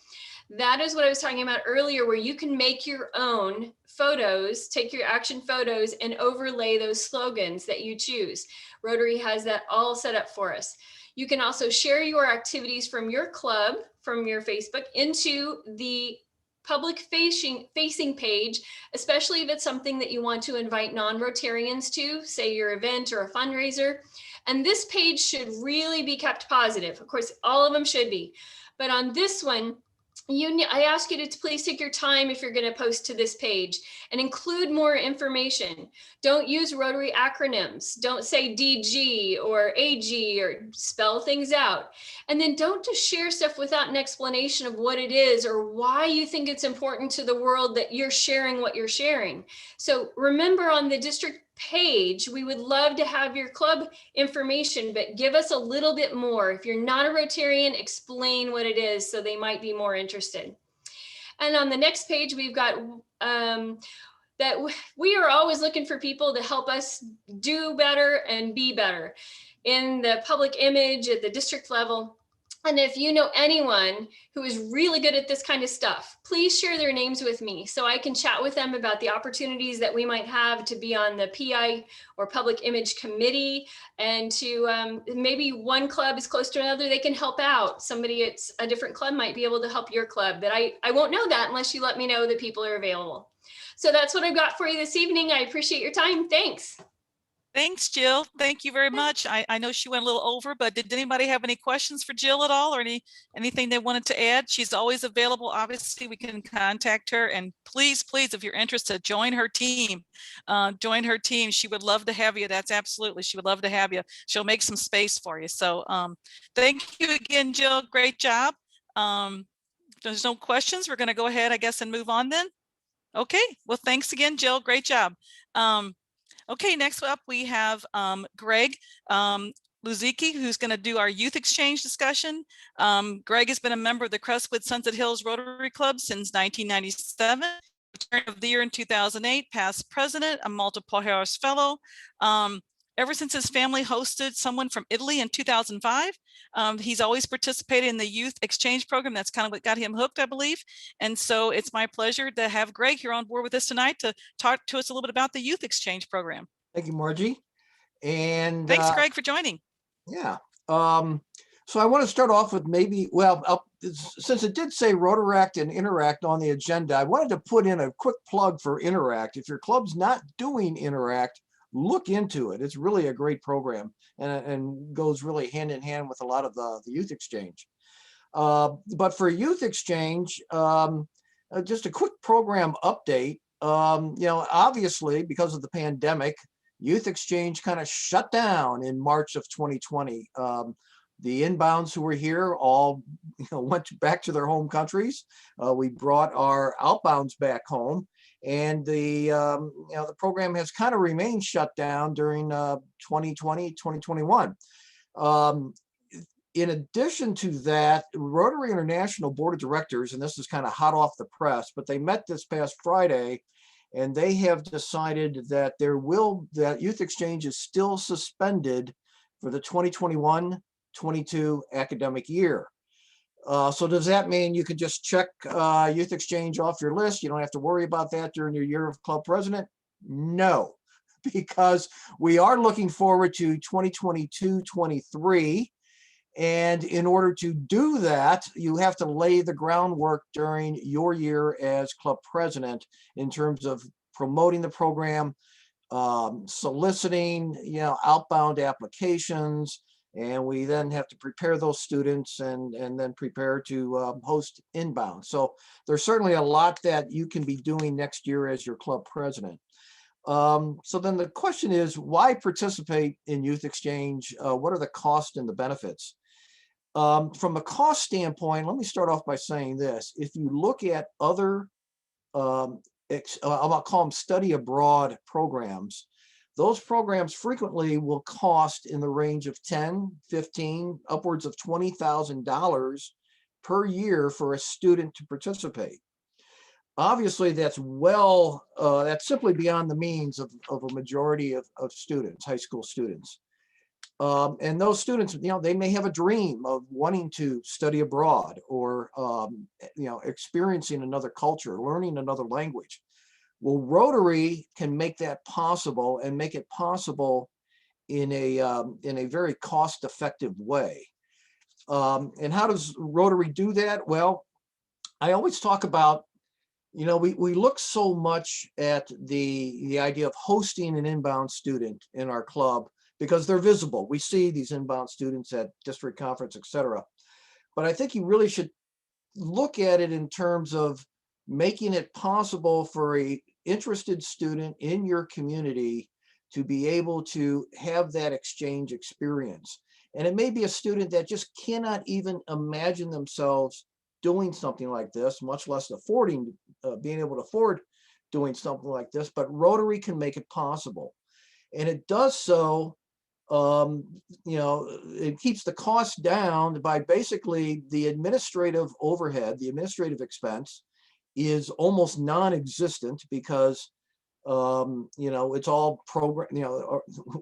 That is what I was talking about earlier, where you can make your own photos, take your action photos and overlay those slogans that you choose. Rotary has that all set up for us. You can also share your activities from your club, from your Facebook, into the public facing page, especially if it's something that you want to invite non-Rotarians to, say your event or a fundraiser. And this page should really be kept positive. Of course, all of them should be. But on this one, I ask you to please take your time if you're going to post to this page and include more information. Don't use Rotary acronyms. Don't say DG or AG or spell things out. And then don't just share stuff without an explanation of what it is or why you think it's important to the world that you're sharing what you're sharing. So remember, on the district page, we would love to have your club information, but give us a little bit more. If you're not a Rotarian, explain what it is so they might be more interested. And on the next page, we've got that we are always looking for people to help us do better and be better in the public image at the district level. And if you know anyone who is really good at this kind of stuff, please share their names with me so I can chat with them about the opportunities that we might have to be on the PI or public image committee, and to maybe one club is close to another, they can help out. Somebody at a different club might be able to help your club, but I won't know that unless you let me know that people are available. So that's what I've got for you this evening. I appreciate your time. Thanks. Thanks, Jill. Thank you very much. I know she went a little over, but did anybody have any questions for Jill at all, or anything they wanted to add? She's always available. Obviously, we can contact her, and please, if you're interested, join her team. Join her team. She would love to have you. That's absolutely. She would love to have you. She'll make some space for you. So thank you again, Jill. Great job. There's no questions. We're going to go ahead, I guess, and move on then. Okay. Well, thanks again, Jill. Great job. Okay, next up we have Greg Luzicki, who's going to do our youth exchange discussion. Greg has been a member of the Crestwood Sunset Hills Rotary Club since 1997, Return of the Year in 2008, past president, a multiple Harris Fellow. Ever since his family hosted someone from Italy in 2005, he's always participated in the youth exchange program. That's kind of what got him hooked, I believe. And so it's my pleasure to have Greg here on board with us tonight to talk to us a little bit about the youth exchange program. Thank you, Margie. And thanks, Greg, for joining. Yeah. So I want to start off with since it did say Rotaract and Interact on the agenda, I wanted to put in a quick plug for Interact. If your club's not doing Interact, look into it. It's really a great program and goes really hand in hand with a lot of the youth exchange. But for youth exchange, just a quick program update. Obviously, because of the pandemic, youth exchange kind of shut down in March of 2020. The inbounds who were here all went back to their home countries. We brought our outbounds back home. And the program has kind of remained shut down during 2020, 2021. In addition to that, Rotary International Board of Directors, and this is kind of hot off the press, but they met this past Friday, and they have decided that that youth exchange is still suspended for the 2021-22 academic year. So does that mean you can just check Youth Exchange off your list? You don't have to worry about that during your year of club president? No, because we are looking forward to 2022-23. And in order to do that, you have to lay the groundwork during your year as club president in terms of promoting the program, soliciting, outbound applications, and we then have to prepare those students and then prepare to host inbound. So there's certainly a lot that you can be doing next year as your club president. So then the question is, why participate in Youth Exchange? What are the costs and the benefits? From a cost standpoint, let me start off by saying this. If you look at other, I'll call them study abroad programs, those programs frequently will cost in the range of $10, $15, upwards of $20,000 per year for a student to participate. Obviously, that's simply beyond the means of a majority of students, high school students. And those students, they may have a dream of wanting to study abroad or, experiencing another culture, learning another language. Well, Rotary can make that possible and make it possible in a very cost-effective way. And how does Rotary do that? Well, I always talk about, we look so much at the idea of hosting an inbound student in our club because they're visible. We see these inbound students at district conference, et cetera. But I think you really should look at it in terms of making it possible for a interested student in your community to be able to have that exchange experience. And it may be a student that just cannot even imagine themselves doing something like this, much less being able to afford doing something like this, but Rotary can make it possible. And it does so, it keeps the cost down by basically the administrative overhead, the administrative expense is almost non-existent because it's all program,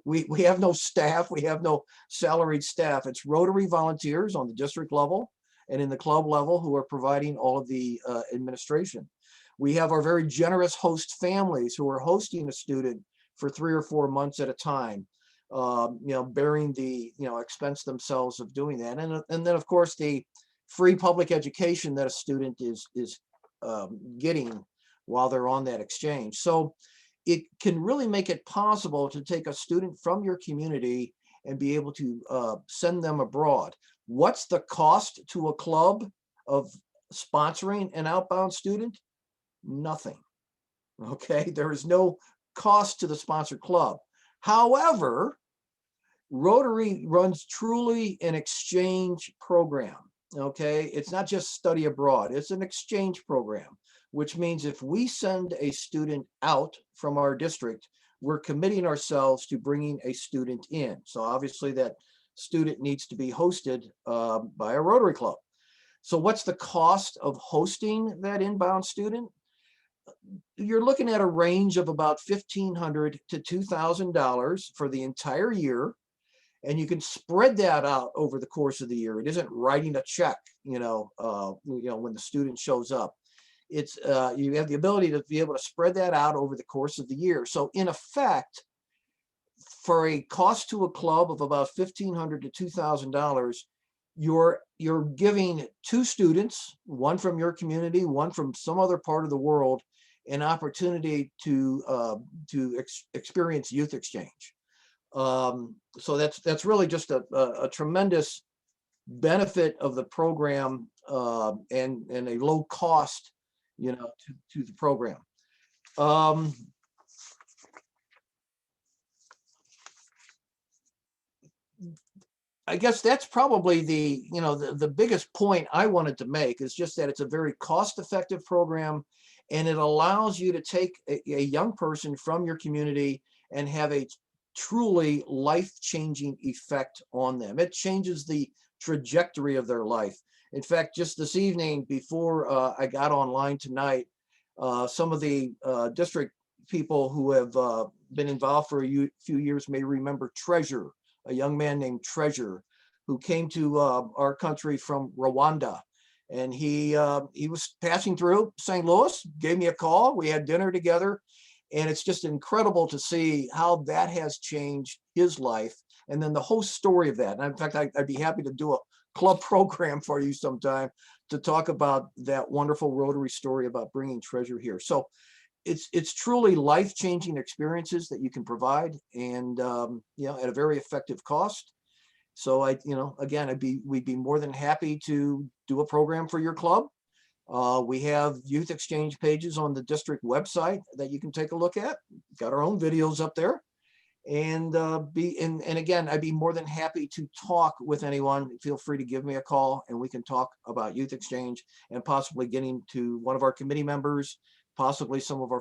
we have no staff, we have no salaried staff. It's Rotary volunteers on the district level and in the club level who are providing all of the administration. We have our very generous host families who are hosting a student for 3 or 4 months at a time, bearing the expense themselves of doing that. And then of course the free public education that a student is getting while they're on that exchange. So it can really make it possible to take a student from your community and be able to send them abroad. What's the cost to a club of sponsoring an outbound student? Nothing. Okay, there is no cost to the sponsored club. However, Rotary runs truly an exchange program. Okay, it's not just study abroad, it's an exchange program, which means if we send a student out from our district, we're committing ourselves to bringing a student in. So obviously that student needs to be hosted by a Rotary club. So what's the cost of hosting that inbound student? You're looking at a range of about $1,500 to $2,000 for the entire year. And you can spread that out over the course of the year. It isn't writing a check, when the student shows up. It's you have the ability to be able to spread that out over the course of the year. So in effect, for a cost to a club of about $1,500 to $2,000, you're giving 2 students, one from your community, one from some other part of the world, an opportunity to experience youth exchange. So that's really just a tremendous benefit of the program and a low cost, to the program. I guess that's probably the biggest point I wanted to make is just that it's a very cost-effective program, and it allows you to take a young person from your community and have a truly life-changing effect on them. It changes the trajectory of their life. In fact, just this evening before I got online tonight, some of the district people who have been involved for a few years may remember Treasure a young man named Treasure, who came to our country from Rwanda. And he was passing through St. Louis, gave me a call. We had dinner together. And it's just incredible to see how that has changed his life. And then the whole story of that. And in fact, I'd be happy to do a club program for you sometime to talk about that wonderful Rotary story about bringing Treasure here. So it's truly life-changing experiences that you can provide, and you know, at a very effective cost. So again, we'd be more than happy to do a program for your club. We have youth exchange pages on the district website that you can take a look at. Got our own videos up there. And again, I'd be more than happy to talk with anyone. Feel free to give me a call and we can talk about youth exchange and possibly getting to one of our committee members, possibly some of our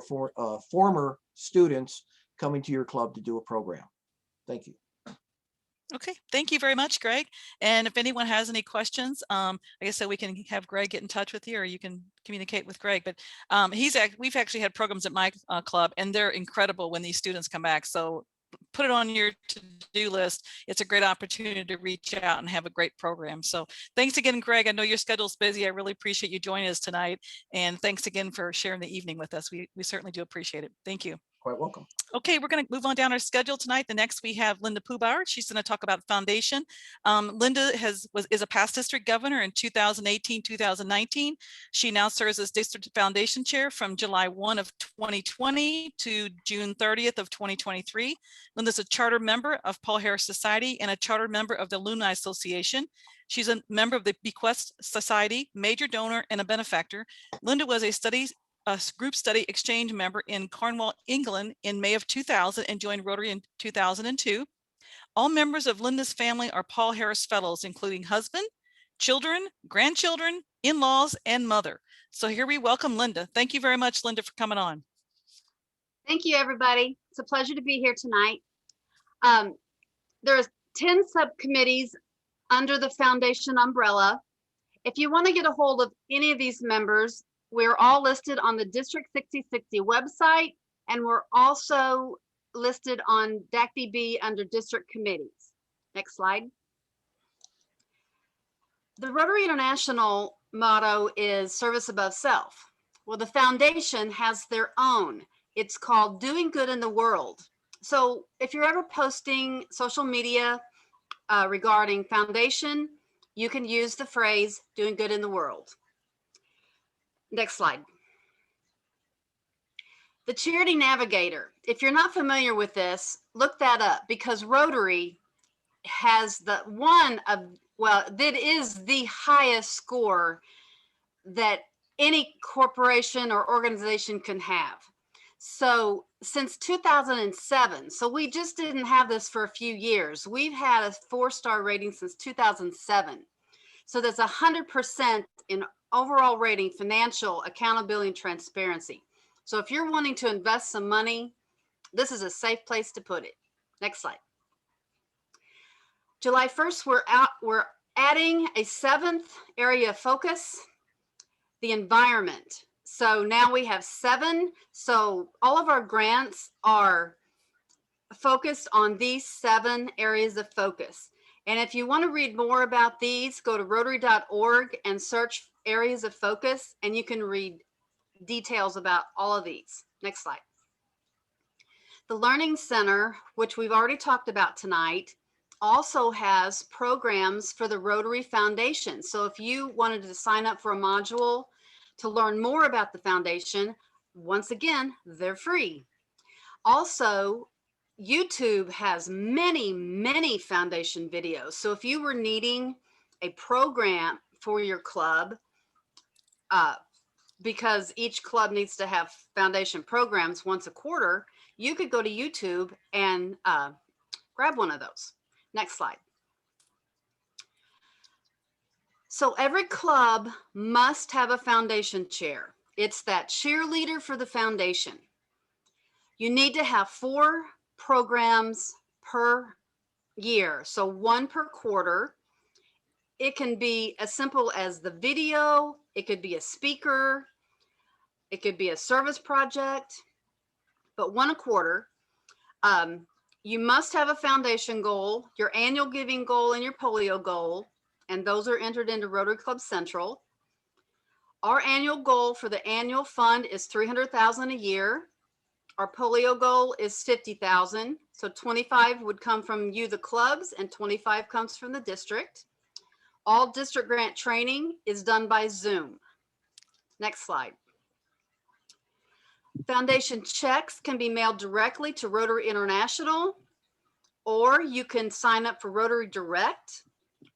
former students coming to your club to do a program. Thank you. Okay, thank you very much, Greg. And if anyone has any questions, like I said, we can have Greg get in touch with you, or you can communicate with Greg. But we've actually had programs at my club, and they're incredible when these students come back. So put it on your to-do list. It's a great opportunity to reach out and have a great program. So thanks again, Greg. I know your schedule's busy. I really appreciate you joining us tonight. And thanks again for sharing the evening with us. We certainly do appreciate it. Thank you. Quite welcome. Okay, we're going to move on down our schedule tonight. The next we have Linda Pubauer. She's going to talk about foundation. Linda is a past district governor in 2018-2019. She now serves as district foundation chair from July 1 of 2020 to June 30th of 2023. Linda's a charter member of Paul Harris Society and a charter member of the Alumni Association. She's a member of the Bequest Society, major donor, and a benefactor. Linda was a group study exchange member in Cornwall, England in May of 2000 and joined Rotary in 2002. All members of Linda's family are Paul Harris Fellows, including husband, children, grandchildren, in-laws, and mother. So here we welcome Linda. Thank you very much, Linda, for coming on. Thank you, everybody. It's a pleasure to be here tonight. There's 10 subcommittees under the foundation umbrella. If you want to get a hold of any of these members, we're all listed on the District 6060 website, and we're also listed on DACDB under district committees. Next slide. The Rotary International motto is service above self. Well, the foundation has their own. It's called Doing Good in the World. So if you're ever posting social media regarding foundation, you can use the phrase doing good in the world. Next slide. The Charity Navigator. If you're not familiar with this, look that up, because Rotary has that is the highest score that any corporation or organization can have. So since 2007, so we just didn't have this for a few years. We've had a 4-star rating since 2007. So that's 100% in overall rating, financial accountability, and transparency. So if you're wanting to invest some money, this is a safe place to put it. Next slide. July 1st, we're adding a 7th area of focus, the environment. So now we have 7. So all of our grants are focused on these 7 areas of focus. And if you want to read more about these, go to rotary.org and search areas of focus, and you can read details about all of these. Next slide. The Learning Center, which we've already talked about tonight, also has programs for the Rotary Foundation. So if you wanted to sign up for a module to learn more about the foundation, once again, they're free. Also, YouTube has many, many foundation videos. So if you were needing a program for your club, because each club needs to have foundation programs once a quarter, you could go to YouTube and grab one of those. Next slide. So every club must have a foundation chair. It's that cheerleader for the foundation. You need to have 4 programs per year, so 1 per quarter. It can be as simple as the video, it could be a speaker, it could be a service project, but 1 a quarter. You must have a foundation goal, your annual giving goal, and your polio goal, and those are entered into Rotary Club Central. Our annual goal for the annual fund is $300,000 a year. Our polio goal is $50,000. So 25 would come from you, the clubs, and 25 comes from the district. All district grant training is done by Zoom. Next slide. Foundation checks can be mailed directly to Rotary International, or you can sign up for Rotary Direct.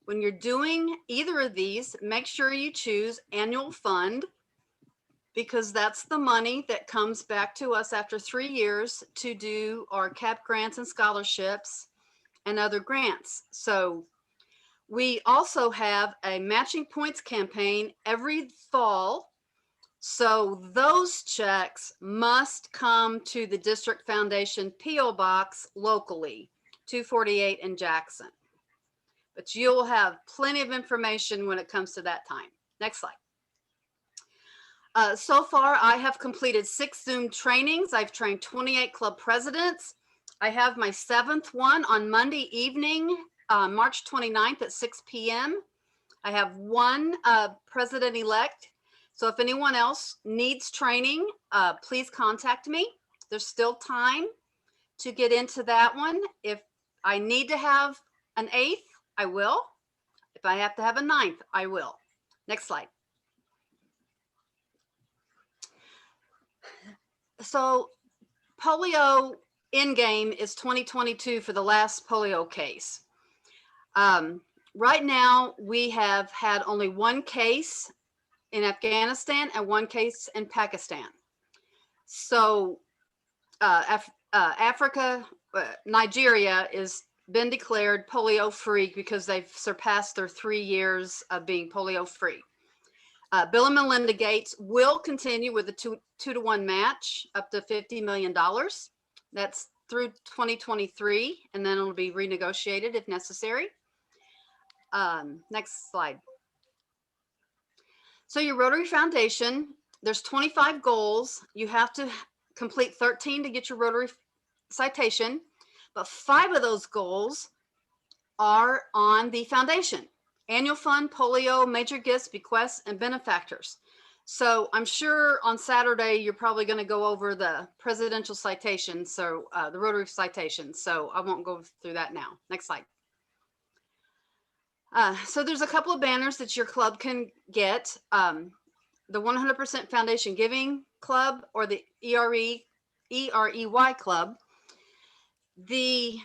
When you're doing either of these, make sure you choose annual fund, because that's the money that comes back to us after 3 years to do our CAP grants and scholarships and other grants. So we also have a matching points campaign every fall. So those checks must come to the District Foundation P.O. Box locally, 248 in Jackson. But you'll have plenty of information when it comes to that time. Next slide. So far, I have completed 6 Zoom trainings. I've trained 28 club presidents. I have my 7th one on Monday evening, March 29th at 6 p.m. I have 1 president-elect. So if anyone else needs training, please contact me. There's still time to get into that one. If I need to have an 8th, I will. If I have to have a 9th, I will. Next slide. So polio in-game is 2022 for the last polio case. Right now, we have had only 1 case in Afghanistan and 1 case in Pakistan. So Africa, Nigeria is been declared polio free because they've surpassed their 3 years of being polio free. Bill and Melinda Gates will continue with a 2-to-1 match up to $50 million. That's through 2023, and then it'll be renegotiated if necessary. Next slide. So your Rotary Foundation, there's 25 goals. You have to complete 13 to get your Rotary citation, but 5 of those goals are on the foundation: annual fund, polio, major gifts, bequests, and benefactors. So I'm sure on Saturday, you're probably going to go over the presidential citations, so the Rotary citations. So I won't go through that now. Next slide. So there's a couple of banners that your club can get. The 100% Foundation Giving Club or the EREY Club. The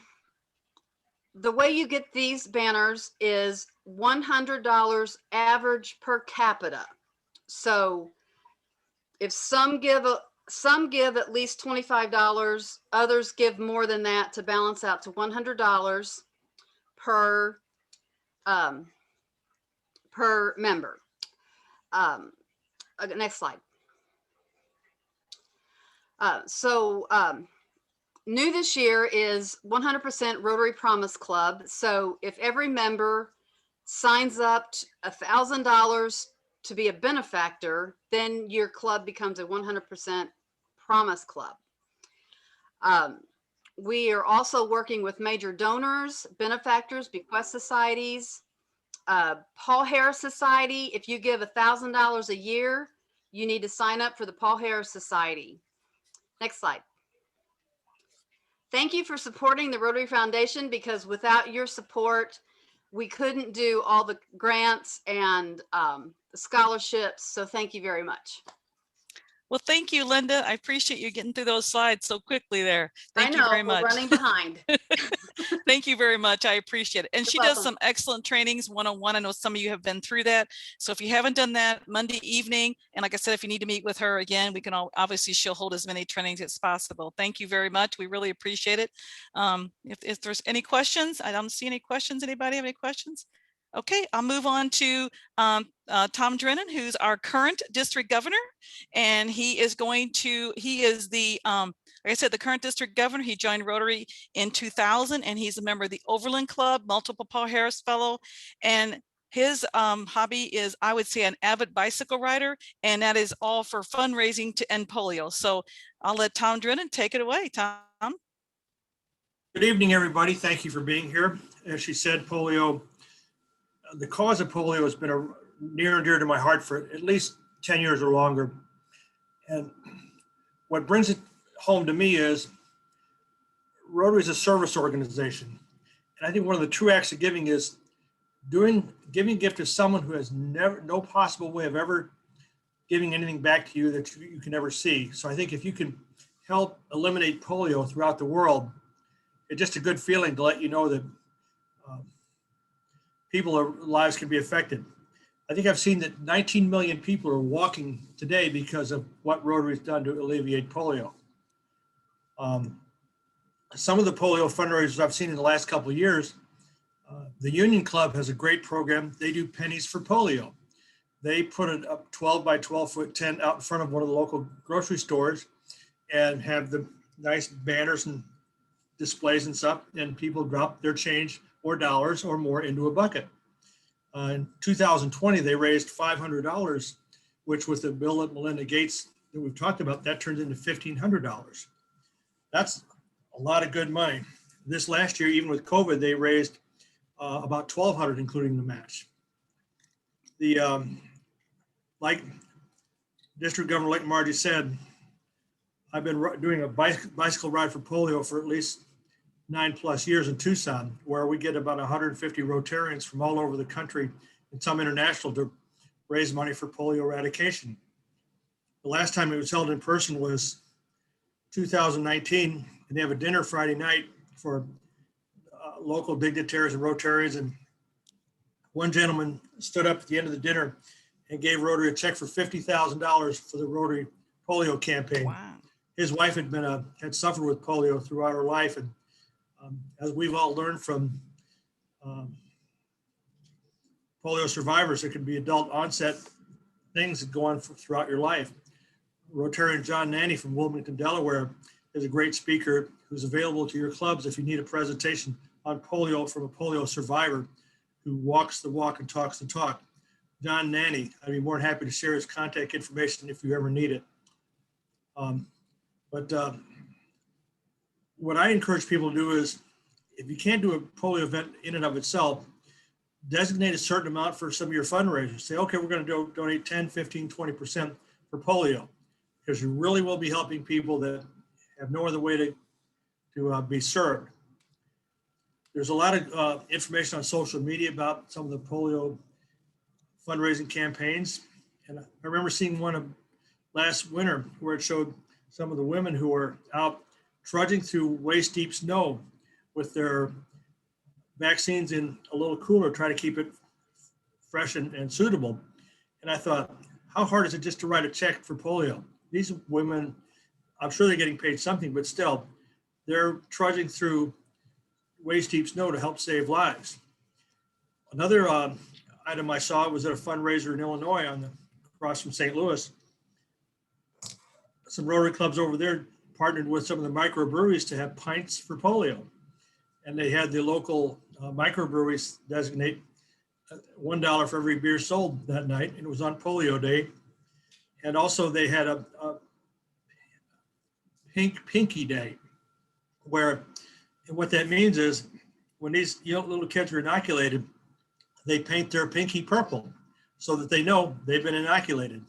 way you get these banners is $100 average per capita. So if some give at least $25, others give more than that to balance out to $100 per member. Next slide. New this year is 100% Rotary Promise Club. So if every member signs up $1,000 to be a benefactor, then your club becomes a 100% Promise Club. We are also working with major donors, benefactors, bequest societies, Paul Harris Society. If you give $1,000 a year, you need to sign up for the Paul Harris Society. Next slide. Thank you for supporting the Rotary Foundation, because without your support, we couldn't do all the grants and the scholarships. So thank you very much. Well, thank you, Linda. I appreciate you getting through those slides so quickly there. Thank you very much. We're running behind. Thank you very much. I appreciate it. And You're she welcome. does some excellent trainings one-on-one. I know some of you have been through that. So if you haven't done that, Monday evening, and like I said, if you need to meet with her again, we can obviously she'll hold as many trainings as possible. Thank you very much. We really appreciate it. If there's any questions, I don't see any questions. Anybody have any questions? Okay, I'll move on to Tom Drennan, who's our current district governor, and he is the, like I said, the current district governor. He joined Rotary in 2000, and he's a member of the Overland Club, multiple Paul Harris Fellow, and his hobby is, I would say, an avid bicycle rider, and that is all for fundraising to end polio. So I'll let Tom Drennan take it away. Tom. Good evening, everybody. Thank you for being here. As she said, polio, the cause of polio has been near and dear to my heart for at least 10 years or longer. And what brings it home to me is Rotary is a service organization. And I think one of the true acts of giving is giving a gift to someone who has no possible way of ever giving anything back to you that you can never see. So I think if you can help eliminate polio throughout the world, it's just a good feeling to let you know that people's lives can be affected. I think I've seen that 19 million people are walking today because of what Rotary has done to alleviate polio. Some of the polio fundraisers I've seen in the last couple of years, the Union Club has a great program. They do pennies for polio. They put a 12 by 12 foot tent out in front of one of the local grocery stores and have the nice banners and displays and stuff, and people drop their change or dollars or more into a bucket. In 2020, they raised $500, which with the Bill and Melinda Gates that we've talked about, that turns into $1,500. That's a lot of good money. This last year, even with COVID, they raised about $1,200, including the match. Like District Governor like Margie said, I've been doing a bicycle ride for polio for at least 9+ years in Tucson, where we get about 150 Rotarians from all over the country and some international to raise money for polio eradication. The last time it was held in person was 2019, and they have a dinner Friday night for local dignitaries and Rotarians. And one gentleman stood up at the end of the dinner and gave Rotary a check for $50,000 for the Rotary polio campaign. Wow. His wife had suffered with polio throughout her life, and as we've all learned from polio survivors, it can be adult onset things that go on throughout your life. Rotarian John Nanny from Wilmington, Delaware, is a great speaker who's available to your clubs if you need a presentation on polio from a polio survivor who walks the walk and talks the talk. John Nanny, I'd be more than happy to share his contact information if you ever need it. What I encourage people to do is, if you can't do a polio event in and of itself, designate a certain amount for some of your fundraisers. Say, okay, we're going to donate 10, 15, 20% for polio, because you really will be helping people that have no other way to be served. There's a lot of information on social media about some of the polio fundraising campaigns. And I remember seeing one last winter where it showed some of the women who were out trudging through waist deep snow with their vaccines in a little cooler, trying to keep it fresh and suitable. And I thought, how hard is it just to write a check for polio? These women, I'm sure they're getting paid something, but still, they're trudging through waist deep snow to help save lives. Another item I saw was at a fundraiser in Illinois across from St. Louis. Some Rotary clubs over there partnered with some of the microbreweries to have pints for polio. And they had the local microbreweries designate $1 for every beer sold that night. And it was on polio day. And also they had a pinky day, where, and what that means is when these little kids are inoculated, they paint their pinky purple so that they know they've been inoculated.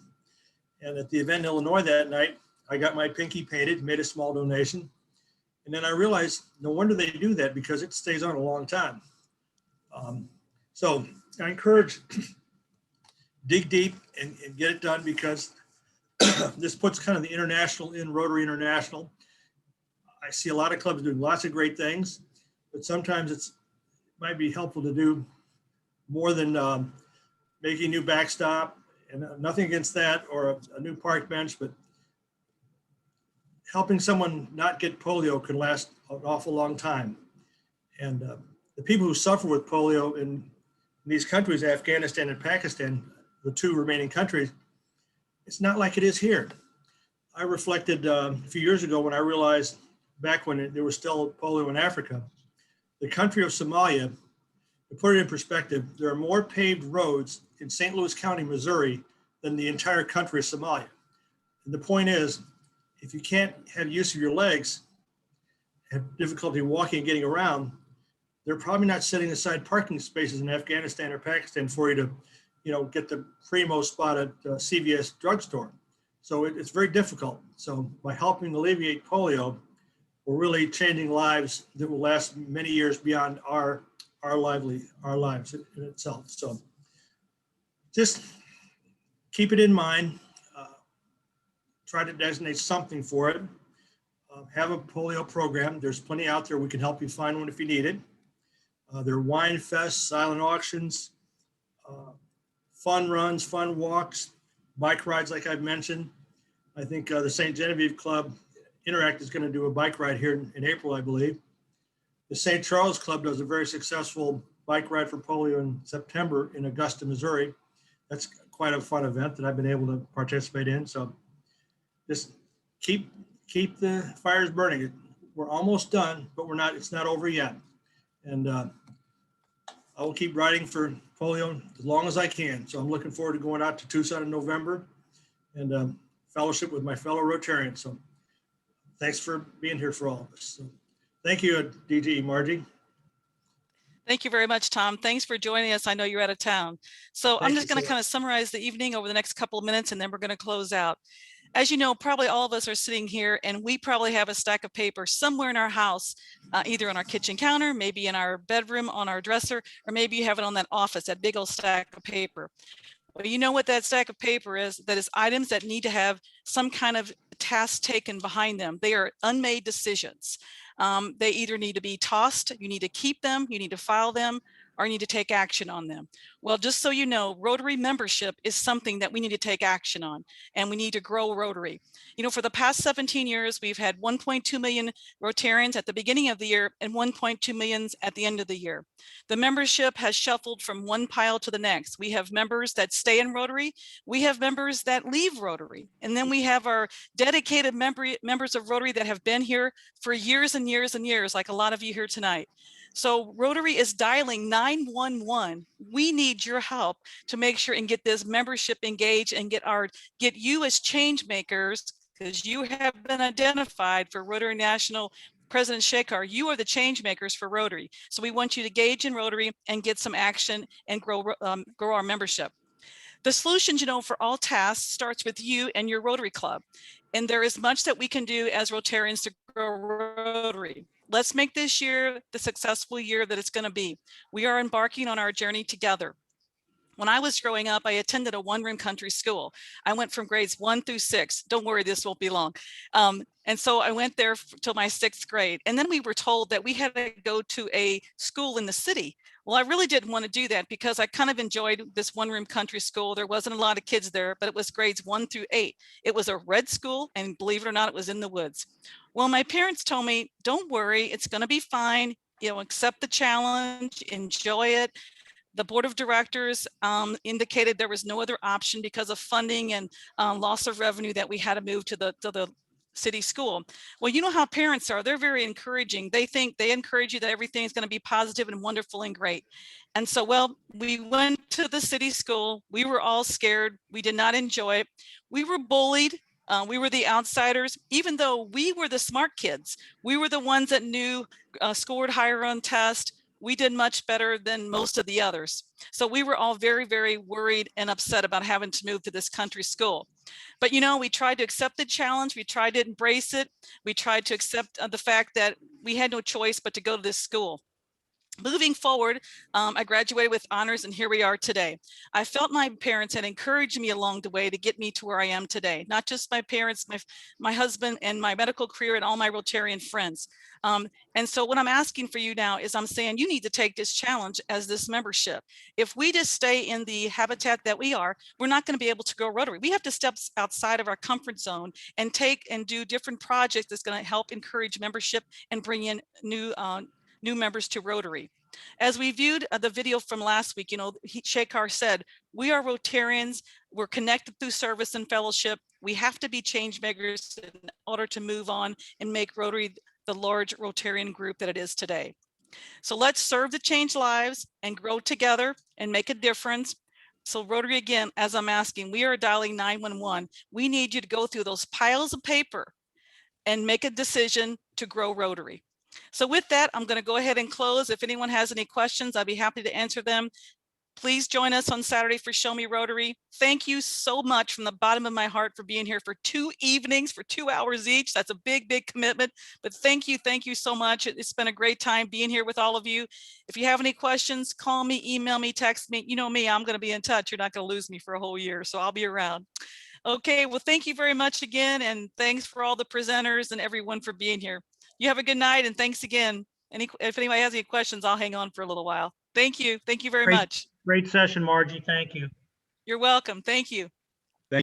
And at the event in Illinois that night, I got my pinky painted, made a small donation. And then I realized no wonder they do that, because it stays on a long time. So I encourage dig deep and get it done, because this puts kind of the international in Rotary International. I see a lot of clubs doing lots of great things, but sometimes it might be helpful to do more than making a new backstop, and nothing against that, or a new park bench, but helping someone not get polio can last an awful long time. And the people who suffer with polio in these countries, Afghanistan and Pakistan, the two remaining countries, it's not like it is here. I reflected a few years ago when I realized, back when there was still polio in Africa, the country of Somalia, to put it in perspective, there are more paved roads in St. Louis County, Missouri, than the entire country of Somalia. And the point is, if you can't have use of your legs have difficulty walking and getting around, they're probably not setting aside parking spaces in Afghanistan or Pakistan for you to, get the primo spot at CVS drugstore. So it's very difficult. So by helping alleviate polio, we're really changing lives that will last many years beyond our lives in itself. So just keep it in mind. Try to designate something for it. Have a polio program. There's plenty out there. We can help you find one if you need it. There are wine fests, silent auctions, fun runs, fun walks, bike rides, like I've mentioned. I think the St. Genevieve Club Interact is going to do a bike ride here in April, I believe. The St. Charles Club does a very successful bike ride for polio in September in Augusta, Missouri. That's quite a fun event that I've been able to participate in. So just keep the fires burning. We're almost done, but it's not over yet. And I will keep riding for polio as long as I can. So I'm looking forward to going out to Tucson in November and fellowship with my fellow Rotarians. So thanks for being here for all of us. So thank you, DG Margie. Thank you very much, Tom. Thanks for joining us. I know you're out of town. So I'm just going to kind of summarize the evening over the next couple of minutes, and then we're going to close out. As you know, probably all of us are sitting here and we probably have a stack of paper somewhere in our house, either on our kitchen counter, maybe in our bedroom, on our dresser, or maybe you have it on that office, that big old stack of paper. Well, you know what that stack of paper is? That is items that need to have some kind of task taken behind them. They are unmade decisions. They either need to be tossed, you need to keep them, you need to file them, or you need to take action on them. Well, just so you know, Rotary membership is something that we need to take action on, and we need to grow Rotary. You know, for the past 17 years, we've had 1.2 million Rotarians at the beginning of the year and 1.2 million at the end of the year. The membership has shuffled from one pile to the next. We have members that stay in Rotary. We have members that leave Rotary. And then we have our dedicated members of Rotary that have been here for years and years and years, like a lot of you here tonight. So Rotary is dialing 911. We need your help to make sure and get this membership engaged and get you as change makers, because you have been identified for Rotary National President Shekar. You are the change makers for Rotary. So we want you to engage in Rotary and get some action and grow our membership. The solutions, for all tasks starts with you and your Rotary Club. And there is much that we can do as Rotarians to grow Rotary. Let's make this year the successful year that it's going to be. We are embarking on our journey together. When I was growing up, I attended a one-room country school. I went from grades 1 through 6. Don't worry, this won't be long. And so I went there till my 6th grade. And then we were told that we had to go to a school in the city. Well, I really didn't want to do that because I kind of enjoyed this one-room country school. There wasn't a lot of kids there, but it was grades 1 through 8. It was a red school, and believe it or not, it was in the woods. Well, my parents told me, don't worry, it's going to be fine. Accept the challenge, enjoy it. The board of directors indicated there was no other option because of funding and loss of revenue that we had to move to the city school. Well, you know how parents are. They're very encouraging. They encourage you that everything is going to be positive and wonderful and great. And so, well, we went to the city school. We were all scared. We did not enjoy it. We were bullied. We were the outsiders, even though we were the smart kids. We were the ones that scored higher on tests. We did much better than most of the others. So we were all very, very worried and upset about having to move to this country school. But, we tried to accept the challenge. We tried to embrace it. We tried to accept the fact that we had no choice but to go to this school. Moving forward, I graduated with honors, and here we are today. I felt my parents had encouraged me along the way to get me to where I am today. Not just my parents, my husband, and my medical career, and all my Rotarian friends. And so what I'm asking for you now is I'm saying you need to take this challenge as this membership. If we just stay in the habitat that we are, we're not going to be able to grow Rotary. We have to step outside of our comfort zone and do different projects that's going to help encourage membership and bring in new members to Rotary. As we viewed the video from last week, Shekar said, we are Rotarians, we're connected through service and fellowship. We have to be change makers in order to move on and make Rotary the large Rotarian group that it is today. So let's serve to change lives and grow together and make a difference. So Rotary, again, as I'm asking, we are dialing 911. We need you to go through those piles of paper and make a decision to grow Rotary. So with that, I'm going to go ahead and close. If anyone has any questions, I'd be happy to answer them. Please join us on Saturday for Show Me Rotary. Thank you so much from the bottom of my heart for being here for 2 evenings for 2 hours each. That's a big, big commitment, but thank you so much. It's been a great time being here with all of you. If you have any questions, call me, email me, text me. You know me, I'm going to be in touch. You're not going to lose me for a whole year, so I'll be around. Okay, well, thank you very much again, and thanks for all the presenters and everyone for being here. You have a good night, and thanks again. If anybody has any questions, I'll hang on for a little while. Thank you. Thank you very much. Great session, Margie. Thank you. You're welcome. Thank you.